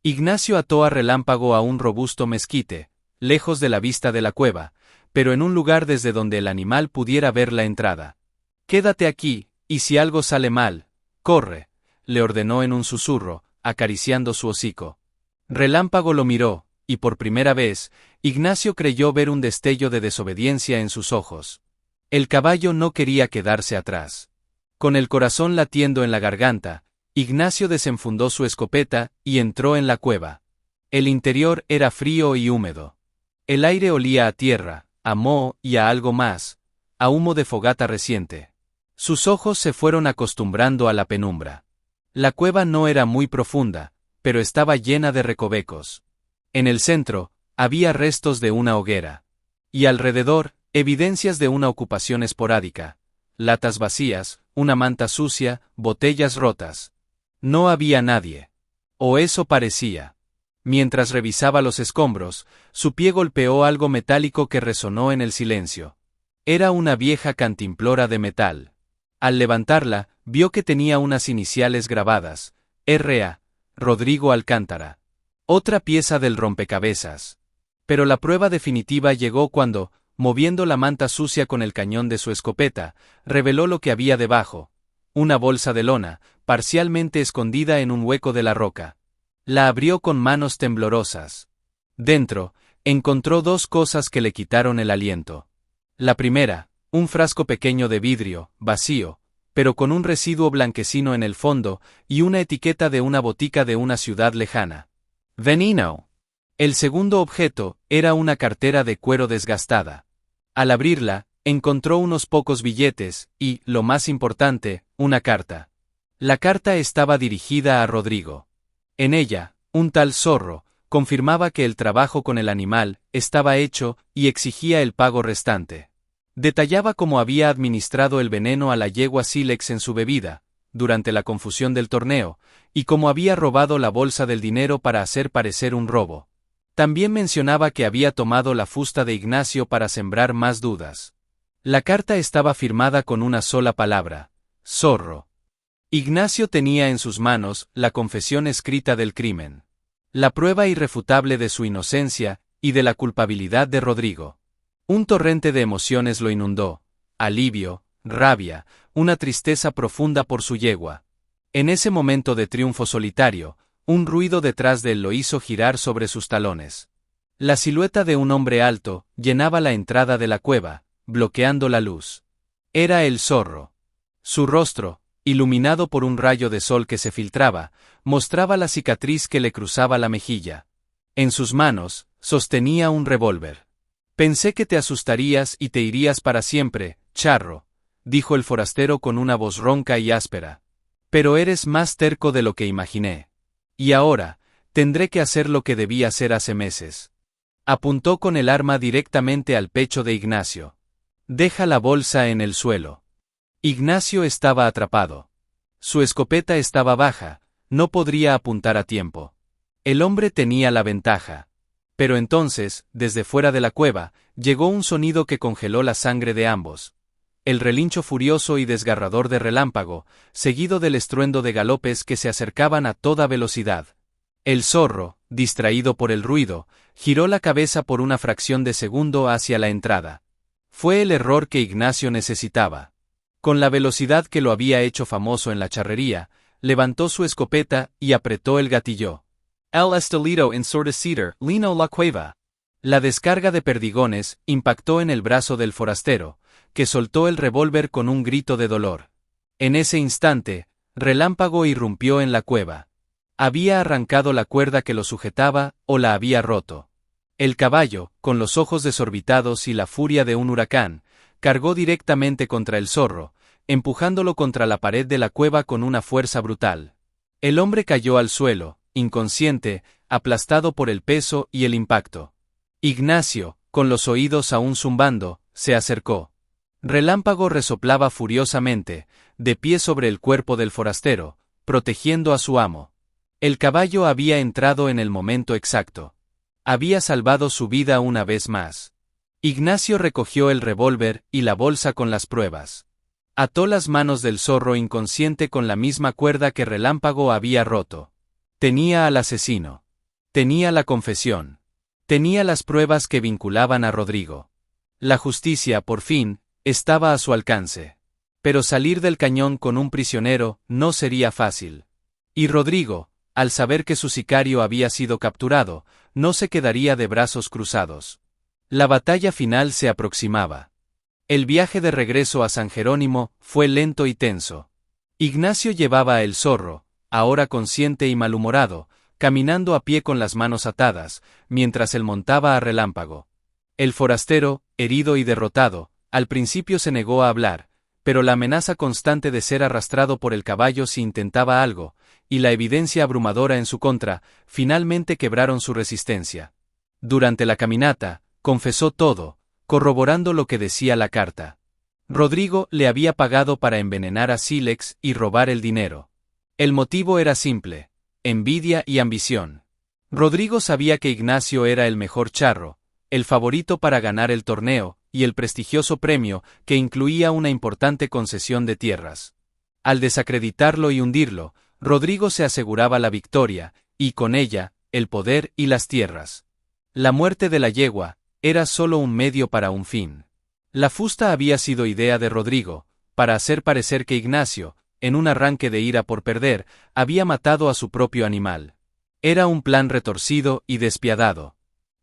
Ignacio ató a Relámpago a un robusto mezquite, lejos de la vista de la cueva, pero en un lugar desde donde el animal pudiera ver la entrada. «Quédate aquí, y si algo sale mal, corre», le ordenó en un susurro, acariciando su hocico. Relámpago lo miró, y por primera vez, Ignacio creyó ver un destello de desobediencia en sus ojos. El caballo no quería quedarse atrás. Con el corazón latiendo en la garganta, Ignacio desenfundó su escopeta y entró en la cueva. El interior era frío y húmedo. El aire olía a tierra, a moho y a algo más, a humo de fogata reciente. Sus ojos se fueron acostumbrando a la penumbra. La cueva no era muy profunda, pero estaba llena de recovecos. En el centro, había restos de una hoguera. Y alrededor, evidencias de una ocupación esporádica. Latas vacías, una manta sucia, botellas rotas. No había nadie. O eso parecía. Mientras revisaba los escombros, su pie golpeó algo metálico que resonó en el silencio. Era una vieja cantimplora de metal. Al levantarla, vio que tenía unas iniciales grabadas, R.A., Rodrigo Alcántara. Otra pieza del rompecabezas. Pero la prueba definitiva llegó cuando, moviendo la manta sucia con el cañón de su escopeta, reveló lo que había debajo. Una bolsa de lona, parcialmente escondida en un hueco de la roca. La abrió con manos temblorosas. Dentro, encontró dos cosas que le quitaron el aliento. La primera, un frasco pequeño de vidrio, vacío, pero con un residuo blanquecino en el fondo, y una etiqueta de una botica de una ciudad lejana. Veneno. El segundo objeto era una cartera de cuero desgastada. Al abrirla, encontró unos pocos billetes y, lo más importante, una carta. La carta estaba dirigida a Rodrigo. En ella, un tal Zorro confirmaba que el trabajo con el animal estaba hecho y exigía el pago restante. Detallaba cómo había administrado el veneno a la yegua sílex en su bebida, durante la confusión del torneo, y cómo había robado la bolsa del dinero para hacer parecer un robo. También mencionaba que había tomado la fusta de Ignacio para sembrar más dudas. La carta estaba firmada con una sola palabra: Zorro. Ignacio tenía en sus manos la confesión escrita del crimen. La prueba irrefutable de su inocencia y de la culpabilidad de Rodrigo. Un torrente de emociones lo inundó: alivio, rabia, una tristeza profunda por su yegua. En ese momento de triunfo solitario, un ruido detrás de él lo hizo girar sobre sus talones. La silueta de un hombre alto llenaba la entrada de la cueva, bloqueando la luz. Era el Zorro. Su rostro, iluminado por un rayo de sol que se filtraba, mostraba la cicatriz que le cruzaba la mejilla. En sus manos, sostenía un revólver. Pensé que te asustarías y te irías para siempre, charro, dijo el forastero con una voz ronca y áspera. Pero eres más terco de lo que imaginé. Y ahora, tendré que hacer lo que debí hacer hace meses. Apuntó con el arma directamente al pecho de Ignacio. Deja la bolsa en el suelo. Ignacio estaba atrapado. Su escopeta estaba baja, no podría apuntar a tiempo. El hombre tenía la ventaja. Pero entonces, desde fuera de la cueva, llegó un sonido que congeló la sangre de ambos. El relincho furioso y desgarrador de Relámpago, seguido del estruendo de galopes que se acercaban a toda velocidad. El Zorro, distraído por el ruido, giró la cabeza por una fracción de segundo hacia la entrada. Fue el error que Ignacio necesitaba. Con la velocidad que lo había hecho famoso en la charrería, levantó su escopeta y apretó el gatillo. El estelito ensordecido lino la cueva. La descarga de perdigones impactó en el brazo del forastero, que soltó el revólver con un grito de dolor. En ese instante, Relámpago irrumpió en la cueva. Había arrancado la cuerda que lo sujetaba o la había roto. El caballo, con los ojos desorbitados y la furia de un huracán, cargó directamente contra el Zorro, empujándolo contra la pared de la cueva con una fuerza brutal. El hombre cayó al suelo, inconsciente, aplastado por el peso y el impacto. Ignacio, con los oídos aún zumbando, se acercó. Relámpago resoplaba furiosamente, de pie sobre el cuerpo del forastero, protegiendo a su amo. El caballo había entrado en el momento exacto. Había salvado su vida una vez más. Ignacio recogió el revólver y la bolsa con las pruebas. Ató las manos del Zorro inconsciente con la misma cuerda que Relámpago había roto. Tenía al asesino. Tenía la confesión. Tenía las pruebas que vinculaban a Rodrigo. La justicia, por fin, estaba a su alcance. Pero salir del cañón con un prisionero no sería fácil. Y Rodrigo, al saber que su sicario había sido capturado, no se quedaría de brazos cruzados. La batalla final se aproximaba. El viaje de regreso a San Jerónimo fue lento y tenso. Ignacio llevaba a el Zorro, ahora consciente y malhumorado, caminando a pie con las manos atadas, mientras él montaba a Relámpago. El forastero, herido y derrotado, al principio se negó a hablar, pero la amenaza constante de ser arrastrado por el caballo si intentaba algo, y la evidencia abrumadora en su contra, finalmente quebraron su resistencia. Durante la caminata, confesó todo, corroborando lo que decía la carta. Rodrigo le había pagado para envenenar a Sílex y robar el dinero. El motivo era simple: envidia y ambición. Rodrigo sabía que Ignacio era el mejor charro, el favorito para ganar el torneo, y el prestigioso premio, que incluía una importante concesión de tierras. Al desacreditarlo y hundirlo, Rodrigo se aseguraba la victoria, y con ella, el poder y las tierras. La muerte de la yegua era solo un medio para un fin. La fusta había sido idea de Rodrigo, para hacer parecer que Ignacio, en un arranque de ira por perder, había matado a su propio animal. Era un plan retorcido y despiadado.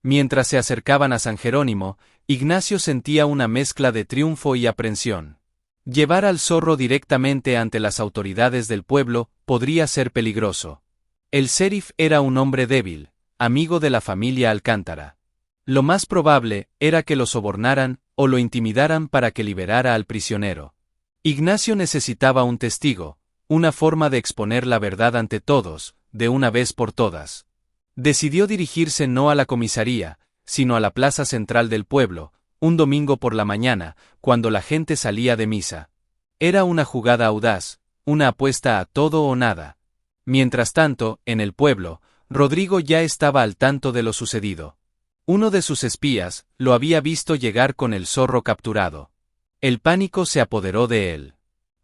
Mientras se acercaban a San Jerónimo, Ignacio sentía una mezcla de triunfo y aprensión. Llevar al zorro directamente ante las autoridades del pueblo podría ser peligroso. El sheriff era un hombre débil, amigo de la familia Alcántara. Lo más probable era que lo sobornaran o lo intimidaran para que liberara al prisionero. Ignacio necesitaba un testigo, una forma de exponer la verdad ante todos, de una vez por todas. Decidió dirigirse no a la comisaría, sino a la plaza central del pueblo, un domingo por la mañana, cuando la gente salía de misa. Era una jugada audaz, una apuesta a todo o nada. Mientras tanto, en el pueblo, Rodrigo ya estaba al tanto de lo sucedido. Uno de sus espías lo había visto llegar con el zorro capturado. El pánico se apoderó de él.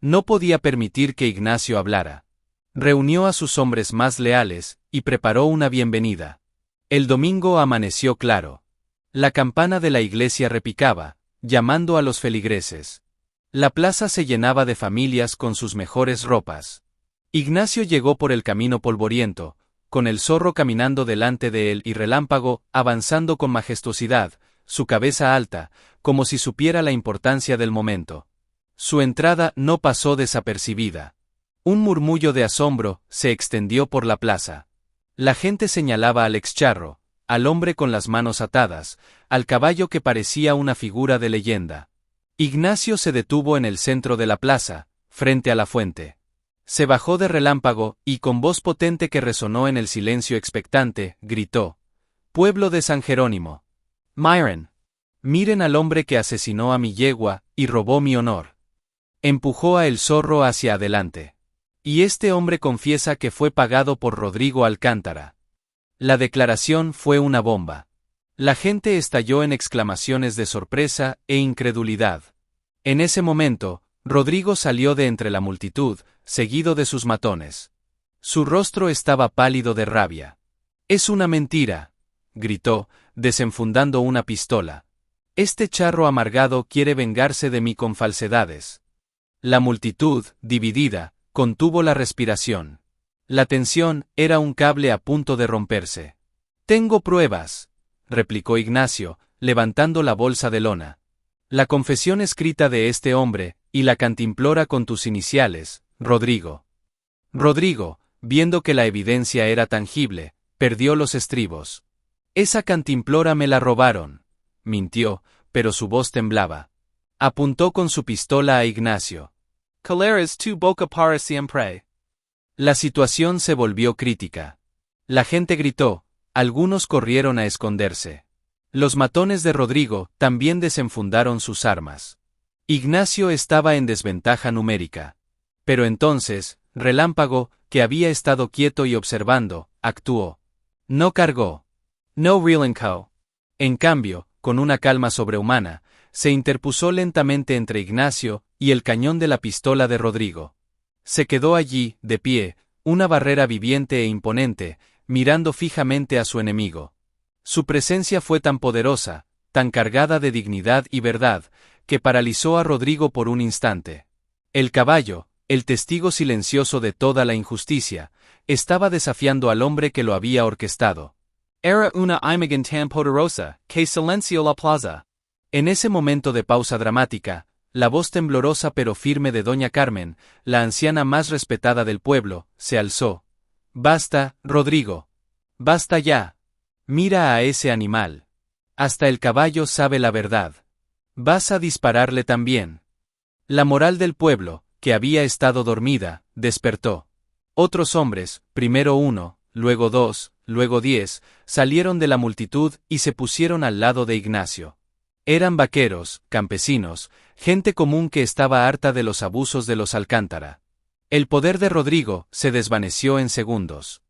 No podía permitir que Ignacio hablara. Reunió a sus hombres más leales y preparó una bienvenida. El domingo amaneció claro. La campana de la iglesia repicaba, llamando a los feligreses. La plaza se llenaba de familias con sus mejores ropas. Ignacio llegó por el camino polvoriento, con el zorro caminando delante de él y Relámpago avanzando con majestuosidad, su cabeza alta, como si supiera la importancia del momento. Su entrada no pasó desapercibida. Un murmullo de asombro se extendió por la plaza. La gente señalaba al excharro, al hombre con las manos atadas, al caballo que parecía una figura de leyenda. Ignacio se detuvo en el centro de la plaza, frente a la fuente. Se bajó de Relámpago y con voz potente que resonó en el silencio expectante, gritó: «Pueblo de San Jerónimo. Myron. Miren al hombre que asesinó a mi yegua y robó mi honor». Empujó a el zorro hacia adelante. Y este hombre confiesa que fue pagado por Rodrigo Alcántara. La declaración fue una bomba. La gente estalló en exclamaciones de sorpresa e incredulidad. En ese momento, Rodrigo salió de entre la multitud, seguido de sus matones. Su rostro estaba pálido de rabia. «Es una mentira», gritó, desenfundando una pistola. «Este charro amargado quiere vengarse de mí con falsedades». La multitud, dividida, contuvo la respiración. La tensión era un cable a punto de romperse. «Tengo pruebas», replicó Ignacio, levantando la bolsa de lona. «La confesión escrita de este hombre, y la cantimplora con tus iniciales, Rodrigo». Rodrigo, viendo que la evidencia era tangible, perdió los estribos. «Esa cantimplora me la robaron», mintió, pero su voz temblaba. Apuntó con su pistola a Ignacio. «Caleres tu boca para siempre». La situación se volvió crítica. La gente gritó, algunos corrieron a esconderse. Los matones de Rodrigo también desenfundaron sus armas. Ignacio estaba en desventaja numérica. Pero entonces, Relámpago, que había estado quieto y observando, actuó. No cargó. No relinquó. En cambio, con una calma sobrehumana, se interpuso lentamente entre Ignacio y el cañón de la pistola de Rodrigo. Se quedó allí, de pie, una barrera viviente e imponente, mirando fijamente a su enemigo. Su presencia fue tan poderosa, tan cargada de dignidad y verdad, que paralizó a Rodrigo por un instante. El caballo, el testigo silencioso de toda la injusticia, estaba desafiando al hombre que lo había orquestado. «Era una imagen tan poderosa, que silenció la plaza». En ese momento de pausa dramática, la voz temblorosa pero firme de doña Carmen, la anciana más respetada del pueblo, se alzó. «Basta, Rodrigo. Basta ya. Mira a ese animal. Hasta el caballo sabe la verdad. Vas a dispararle también». La moral del pueblo, que había estado dormida, despertó. Otros hombres, primero uno, luego dos, luego 10, salieron de la multitud y se pusieron al lado de Ignacio. Eran vaqueros, campesinos, gente común que estaba harta de los abusos de los Alcántara. El poder de Rodrigo se desvaneció en segundos.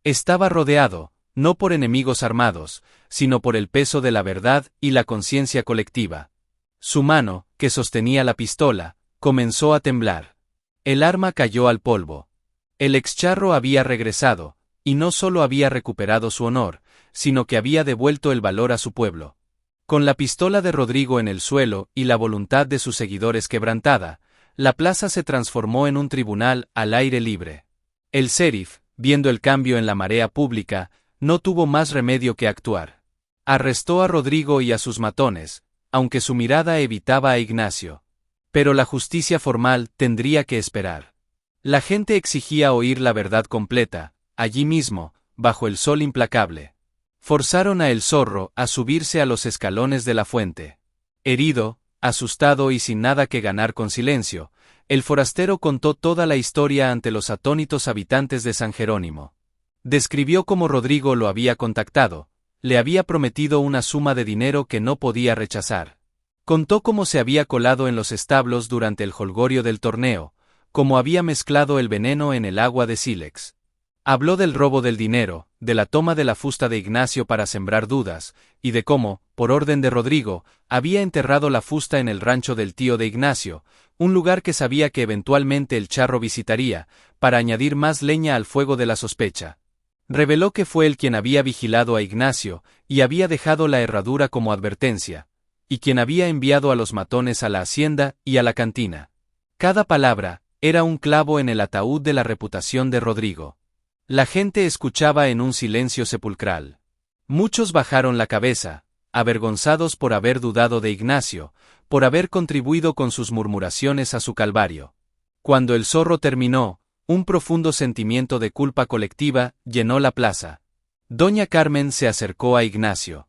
Estaba rodeado, no por enemigos armados, sino por el peso de la verdad y la conciencia colectiva. Su mano, que sostenía la pistola, comenzó a temblar. El arma cayó al polvo. El excharro había regresado, y no solo había recuperado su honor, sino que había devuelto el valor a su pueblo. Con la pistola de Rodrigo en el suelo y la voluntad de sus seguidores quebrantada, la plaza se transformó en un tribunal al aire libre. El sheriff, viendo el cambio en la marea pública, no tuvo más remedio que actuar. Arrestó a Rodrigo y a sus matones, aunque su mirada evitaba a Ignacio. Pero la justicia formal tendría que esperar. La gente exigía oír la verdad completa, allí mismo, bajo el sol implacable. Forzaron a El Zorro a subirse a los escalones de la fuente. Herido, asustado y sin nada que ganar con silencio, el forastero contó toda la historia ante los atónitos habitantes de San Jerónimo. Describió cómo Rodrigo lo había contactado, le había prometido una suma de dinero que no podía rechazar. Contó cómo se había colado en los establos durante el jolgorio del torneo, cómo había mezclado el veneno en el agua de sílex. Habló del robo del dinero, de la toma de la fusta de Ignacio para sembrar dudas, y de cómo, por orden de Rodrigo, había enterrado la fusta en el rancho del tío de Ignacio, un lugar que sabía que eventualmente el charro visitaría, para añadir más leña al fuego de la sospecha. Reveló que fue él quien había vigilado a Ignacio, y había dejado la herradura como advertencia, y quien había enviado a los matones a la hacienda y a la cantina. Cada palabra era un clavo en el ataúd de la reputación de Rodrigo. La gente escuchaba en un silencio sepulcral. Muchos bajaron la cabeza, avergonzados por haber dudado de Ignacio, por haber contribuido con sus murmuraciones a su calvario. Cuando El Zorro terminó, un profundo sentimiento de culpa colectiva llenó la plaza. Doña Carmen se acercó a Ignacio.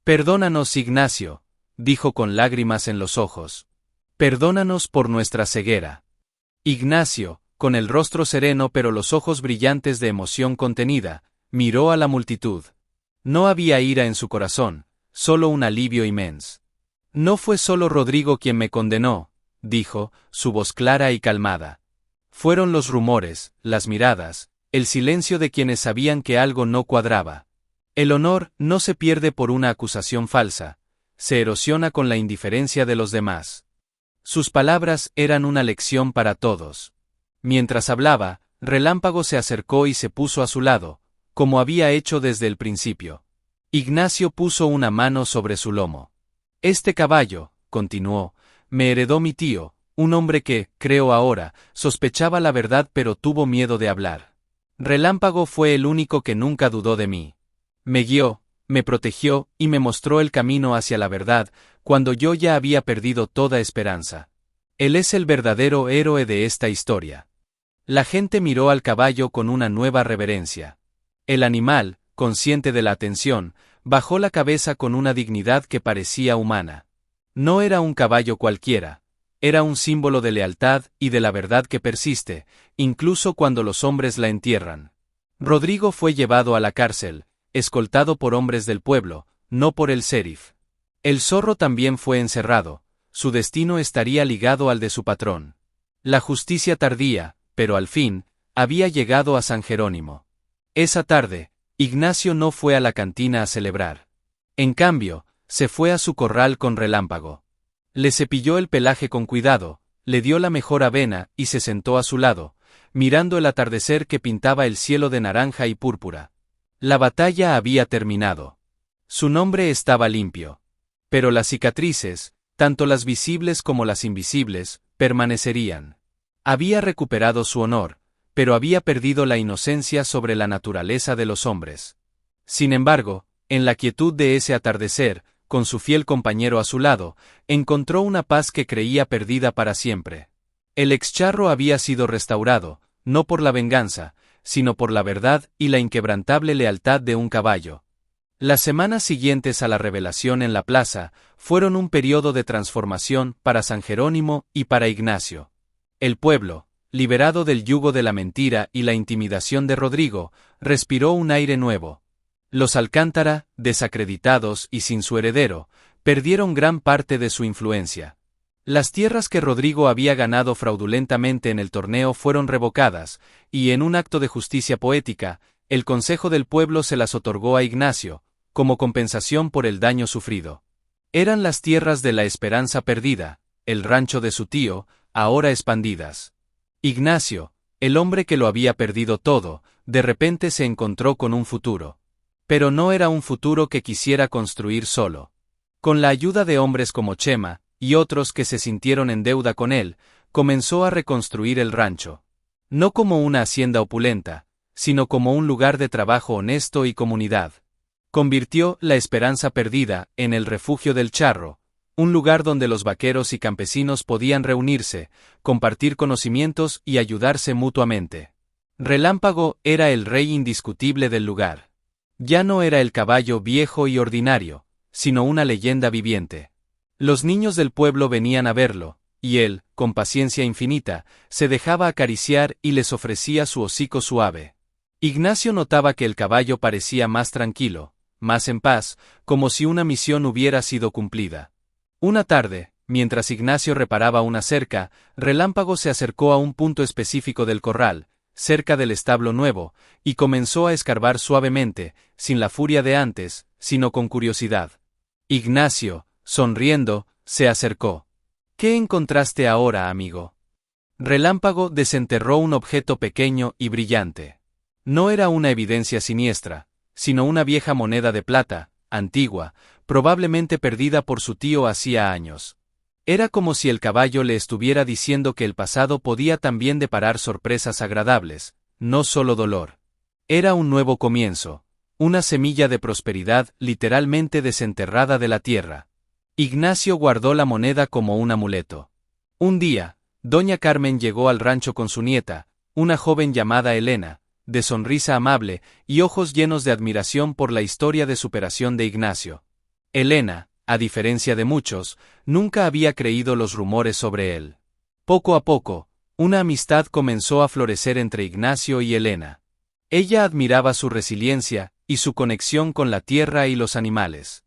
«Perdónanos, Ignacio», dijo con lágrimas en los ojos. «Perdónanos por nuestra ceguera». Ignacio, con el rostro sereno pero los ojos brillantes de emoción contenida, miró a la multitud. No había ira en su corazón, solo un alivio inmenso. «No fue solo Rodrigo quien me condenó», dijo, su voz clara y calmada. «Fueron los rumores, las miradas, el silencio de quienes sabían que algo no cuadraba. El honor no se pierde por una acusación falsa, se erosiona con la indiferencia de los demás». Sus palabras eran una lección para todos. Mientras hablaba, Relámpago se acercó y se puso a su lado, como había hecho desde el principio. Ignacio puso una mano sobre su lomo. «Este caballo», continuó, «me heredó mi tío, un hombre que, creo ahora, sospechaba la verdad pero tuvo miedo de hablar. Relámpago fue el único que nunca dudó de mí. Me guió, me protegió y me mostró el camino hacia la verdad, cuando yo ya había perdido toda esperanza. Él es el verdadero héroe de esta historia». La gente miró al caballo con una nueva reverencia. El animal, consciente de la atención, bajó la cabeza con una dignidad que parecía humana. No era un caballo cualquiera, era un símbolo de lealtad y de la verdad que persiste, incluso cuando los hombres la entierran. Rodrigo fue llevado a la cárcel, escoltado por hombres del pueblo, no por el sheriff. El Zorro también fue encerrado, su destino estaría ligado al de su patrón. La justicia tardía, pero al fin, había llegado a San Jerónimo. Esa tarde, Ignacio no fue a la cantina a celebrar. En cambio, se fue a su corral con Relámpago. Le cepilló el pelaje con cuidado, le dio la mejor avena y se sentó a su lado, mirando el atardecer que pintaba el cielo de naranja y púrpura. La batalla había terminado. Su nombre estaba limpio. Pero las cicatrices, tanto las visibles como las invisibles, permanecerían. Había recuperado su honor, pero había perdido la inocencia sobre la naturaleza de los hombres. Sin embargo, en la quietud de ese atardecer, con su fiel compañero a su lado, encontró una paz que creía perdida para siempre. El excharro había sido restaurado, no por la venganza, sino por la verdad y la inquebrantable lealtad de un caballo. Las semanas siguientes a la revelación en la plaza fueron un periodo de transformación para San Jerónimo y para Ignacio. El pueblo, liberado del yugo de la mentira y la intimidación de Rodrigo, respiró un aire nuevo. Los Alcántara, desacreditados y sin su heredero, perdieron gran parte de su influencia. Las tierras que Rodrigo había ganado fraudulentamente en el torneo fueron revocadas, y en un acto de justicia poética, el Consejo del Pueblo se las otorgó a Ignacio, como compensación por el daño sufrido. Eran las tierras de la esperanza perdida, el rancho de su tío, ahora expandidas. Ignacio, el hombre que lo había perdido todo, de repente se encontró con un futuro. Pero no era un futuro que quisiera construir solo. Con la ayuda de hombres como Chema, y otros que se sintieron en deuda con él, comenzó a reconstruir el rancho. No como una hacienda opulenta, sino como un lugar de trabajo honesto y comunidad. Convirtió la esperanza perdida en el refugio del charro, un lugar donde los vaqueros y campesinos podían reunirse, compartir conocimientos y ayudarse mutuamente. Relámpago era el rey indiscutible del lugar. Ya no era el caballo viejo y ordinario, sino una leyenda viviente. Los niños del pueblo venían a verlo, y él, con paciencia infinita, se dejaba acariciar y les ofrecía su hocico suave. Ignacio notaba que el caballo parecía más tranquilo, más en paz, como si una misión hubiera sido cumplida. Una tarde, mientras Ignacio reparaba una cerca, Relámpago se acercó a un punto específico del corral, cerca del establo nuevo, y comenzó a escarbar suavemente, sin la furia de antes, sino con curiosidad. Ignacio, sonriendo, se acercó. ¿Qué encontraste ahora, amigo? Relámpago desenterró un objeto pequeño y brillante. No era una evidencia siniestra, sino una vieja moneda de plata, antigua, probablemente perdida por su tío hacía años. Era como si el caballo le estuviera diciendo que el pasado podía también deparar sorpresas agradables, no solo dolor. Era un nuevo comienzo, una semilla de prosperidad literalmente desenterrada de la tierra. Ignacio guardó la moneda como un amuleto. Un día, doña Carmen llegó al rancho con su nieta, una joven llamada Elena, de sonrisa amable y ojos llenos de admiración por la historia de superación de Ignacio. Elena, a diferencia de muchos, nunca había creído los rumores sobre él. Poco a poco, una amistad comenzó a florecer entre Ignacio y Elena. Ella admiraba su resiliencia y su conexión con la tierra y los animales.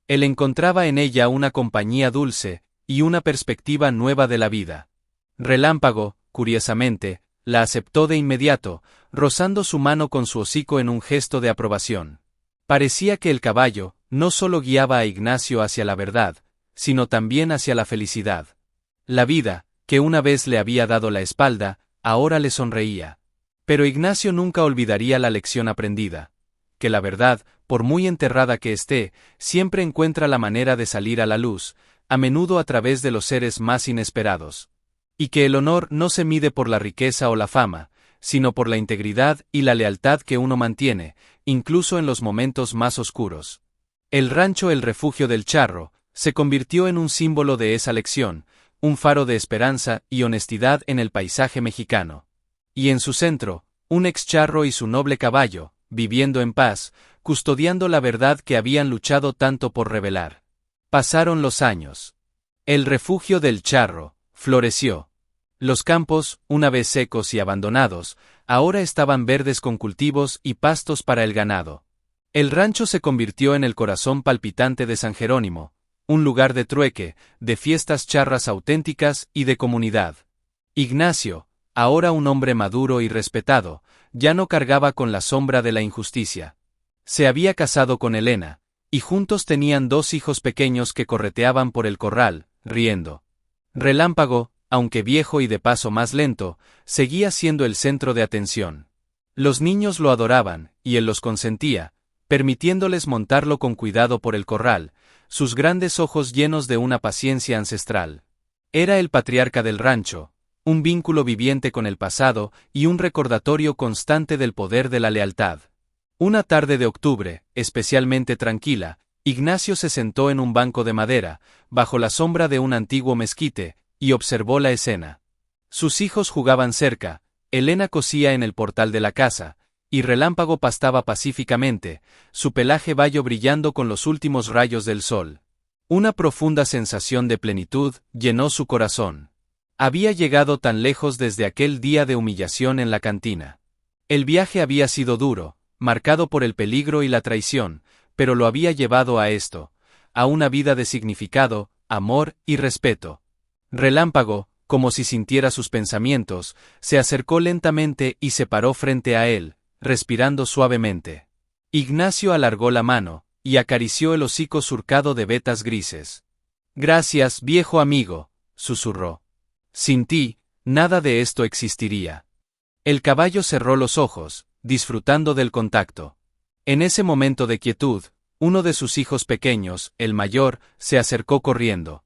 Él encontraba en ella una compañía dulce y una perspectiva nueva de la vida. Relámpago, curiosamente, la aceptó de inmediato, rozando su mano con su hocico en un gesto de aprobación. Parecía que el caballo no solo guiaba a Ignacio hacia la verdad, sino también hacia la felicidad. La vida, que una vez le había dado la espalda, ahora le sonreía. Pero Ignacio nunca olvidaría la lección aprendida, que la verdad, por muy enterrada que esté, siempre encuentra la manera de salir a la luz, a menudo a través de los seres más inesperados. Y que el honor no se mide por la riqueza o la fama, sino por la integridad y la lealtad que uno mantiene, incluso en los momentos más oscuros. El rancho El Refugio del Charro se convirtió en un símbolo de esa lección, un faro de esperanza y honestidad en el paisaje mexicano. Y en su centro, un ex-charro y su noble caballo, viviendo en paz, custodiando la verdad que habían luchado tanto por revelar. Pasaron los años. El Refugio del Charro floreció. Los campos, una vez secos y abandonados, ahora estaban verdes con cultivos y pastos para el ganado. El rancho se convirtió en el corazón palpitante de San Jerónimo, un lugar de trueque, de fiestas charras auténticas y de comunidad. Ignacio, ahora un hombre maduro y respetado, ya no cargaba con la sombra de la injusticia. Se había casado con Elena, y juntos tenían 2 hijos pequeños que correteaban por el corral, riendo. Relámpago, aunque viejo y de paso más lento, seguía siendo el centro de atención. Los niños lo adoraban, y él los consentía, permitiéndoles montarlo con cuidado por el corral, sus grandes ojos llenos de una paciencia ancestral. Era el patriarca del rancho, un vínculo viviente con el pasado y un recordatorio constante del poder de la lealtad. Una tarde de octubre, especialmente tranquila, Ignacio se sentó en un banco de madera, bajo la sombra de un antiguo mezquite, y observó la escena. Sus hijos jugaban cerca, Elena cosía en el portal de la casa, y Relámpago pastaba pacíficamente, su pelaje bayo brillando con los últimos rayos del sol. Una profunda sensación de plenitud llenó su corazón. Había llegado tan lejos desde aquel día de humillación en la cantina. El viaje había sido duro, marcado por el peligro y la traición, pero lo había llevado a esto, a una vida de significado, amor y respeto. Relámpago, como si sintiera sus pensamientos, se acercó lentamente y se paró frente a él, respirando suavemente. Ignacio alargó la mano, y acarició el hocico surcado de vetas grises. «Gracias, viejo amigo», susurró. «Sin ti, nada de esto existiría». El caballo cerró los ojos, disfrutando del contacto. En ese momento de quietud, uno de sus hijos pequeños, el mayor, se acercó corriendo.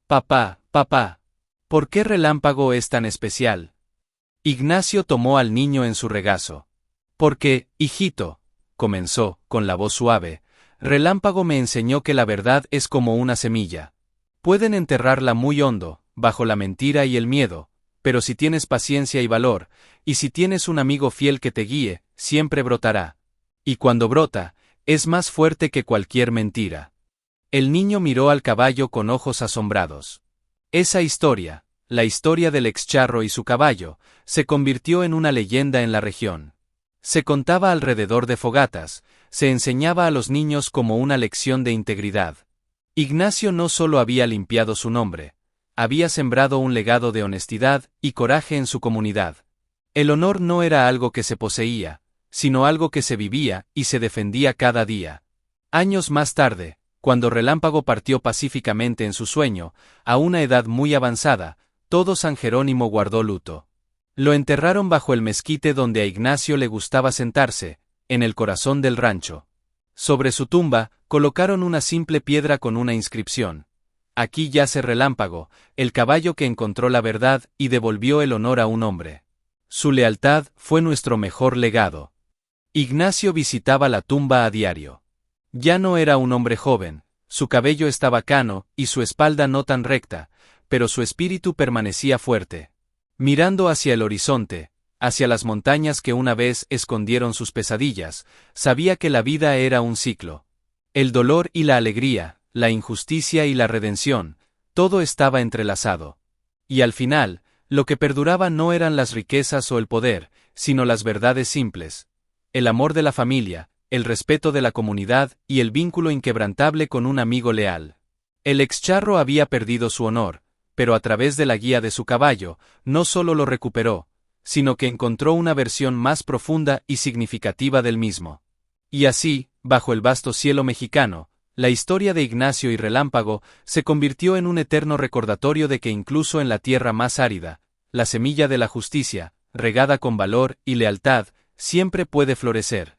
«Papá, papá, ¿por qué Relámpago es tan especial?» Ignacio tomó al niño en su regazo. «Porque, hijito», comenzó, con la voz suave, Relámpago me enseñó que la verdad es como una semilla. Pueden enterrarla muy hondo, bajo la mentira y el miedo, pero si tienes paciencia y valor, y si tienes un amigo fiel que te guíe, siempre brotará. Y cuando brota, es más fuerte que cualquier mentira. El niño miró al caballo con ojos asombrados. Esa historia, la historia del ex-charro y su caballo, se convirtió en una leyenda en la región. Se contaba alrededor de fogatas, se enseñaba a los niños como una lección de integridad. Ignacio no solo había limpiado su nombre, había sembrado un legado de honestidad y coraje en su comunidad. El honor no era algo que se poseía, sino algo que se vivía y se defendía cada día. Años más tarde, cuando Relámpago partió pacíficamente en su sueño, a una edad muy avanzada, todo San Jerónimo guardó luto. Lo enterraron bajo el mezquite donde a Ignacio le gustaba sentarse, en el corazón del rancho. Sobre su tumba, colocaron una simple piedra con una inscripción. Aquí yace Relámpago, el caballo que encontró la verdad y devolvió el honor a un hombre. Su lealtad fue nuestro mejor legado. Ignacio visitaba la tumba a diario. Ya no era un hombre joven, su cabello estaba cano y su espalda no tan recta, pero su espíritu permanecía fuerte. Mirando hacia el horizonte, hacia las montañas que una vez escondieron sus pesadillas, sabía que la vida era un ciclo. El dolor y la alegría, la injusticia y la redención, todo estaba entrelazado. Y al final, lo que perduraba no eran las riquezas o el poder, sino las verdades simples. El amor de la familia, el respeto de la comunidad y el vínculo inquebrantable con un amigo leal. El ex-charro había perdido su honor, pero a través de la guía de su caballo, no solo lo recuperó, sino que encontró una versión más profunda y significativa del mismo. Y así, bajo el vasto cielo mexicano, la historia de Ignacio y Relámpago se convirtió en un eterno recordatorio de que incluso en la tierra más árida, la semilla de la justicia, regada con valor y lealtad, siempre puede florecer.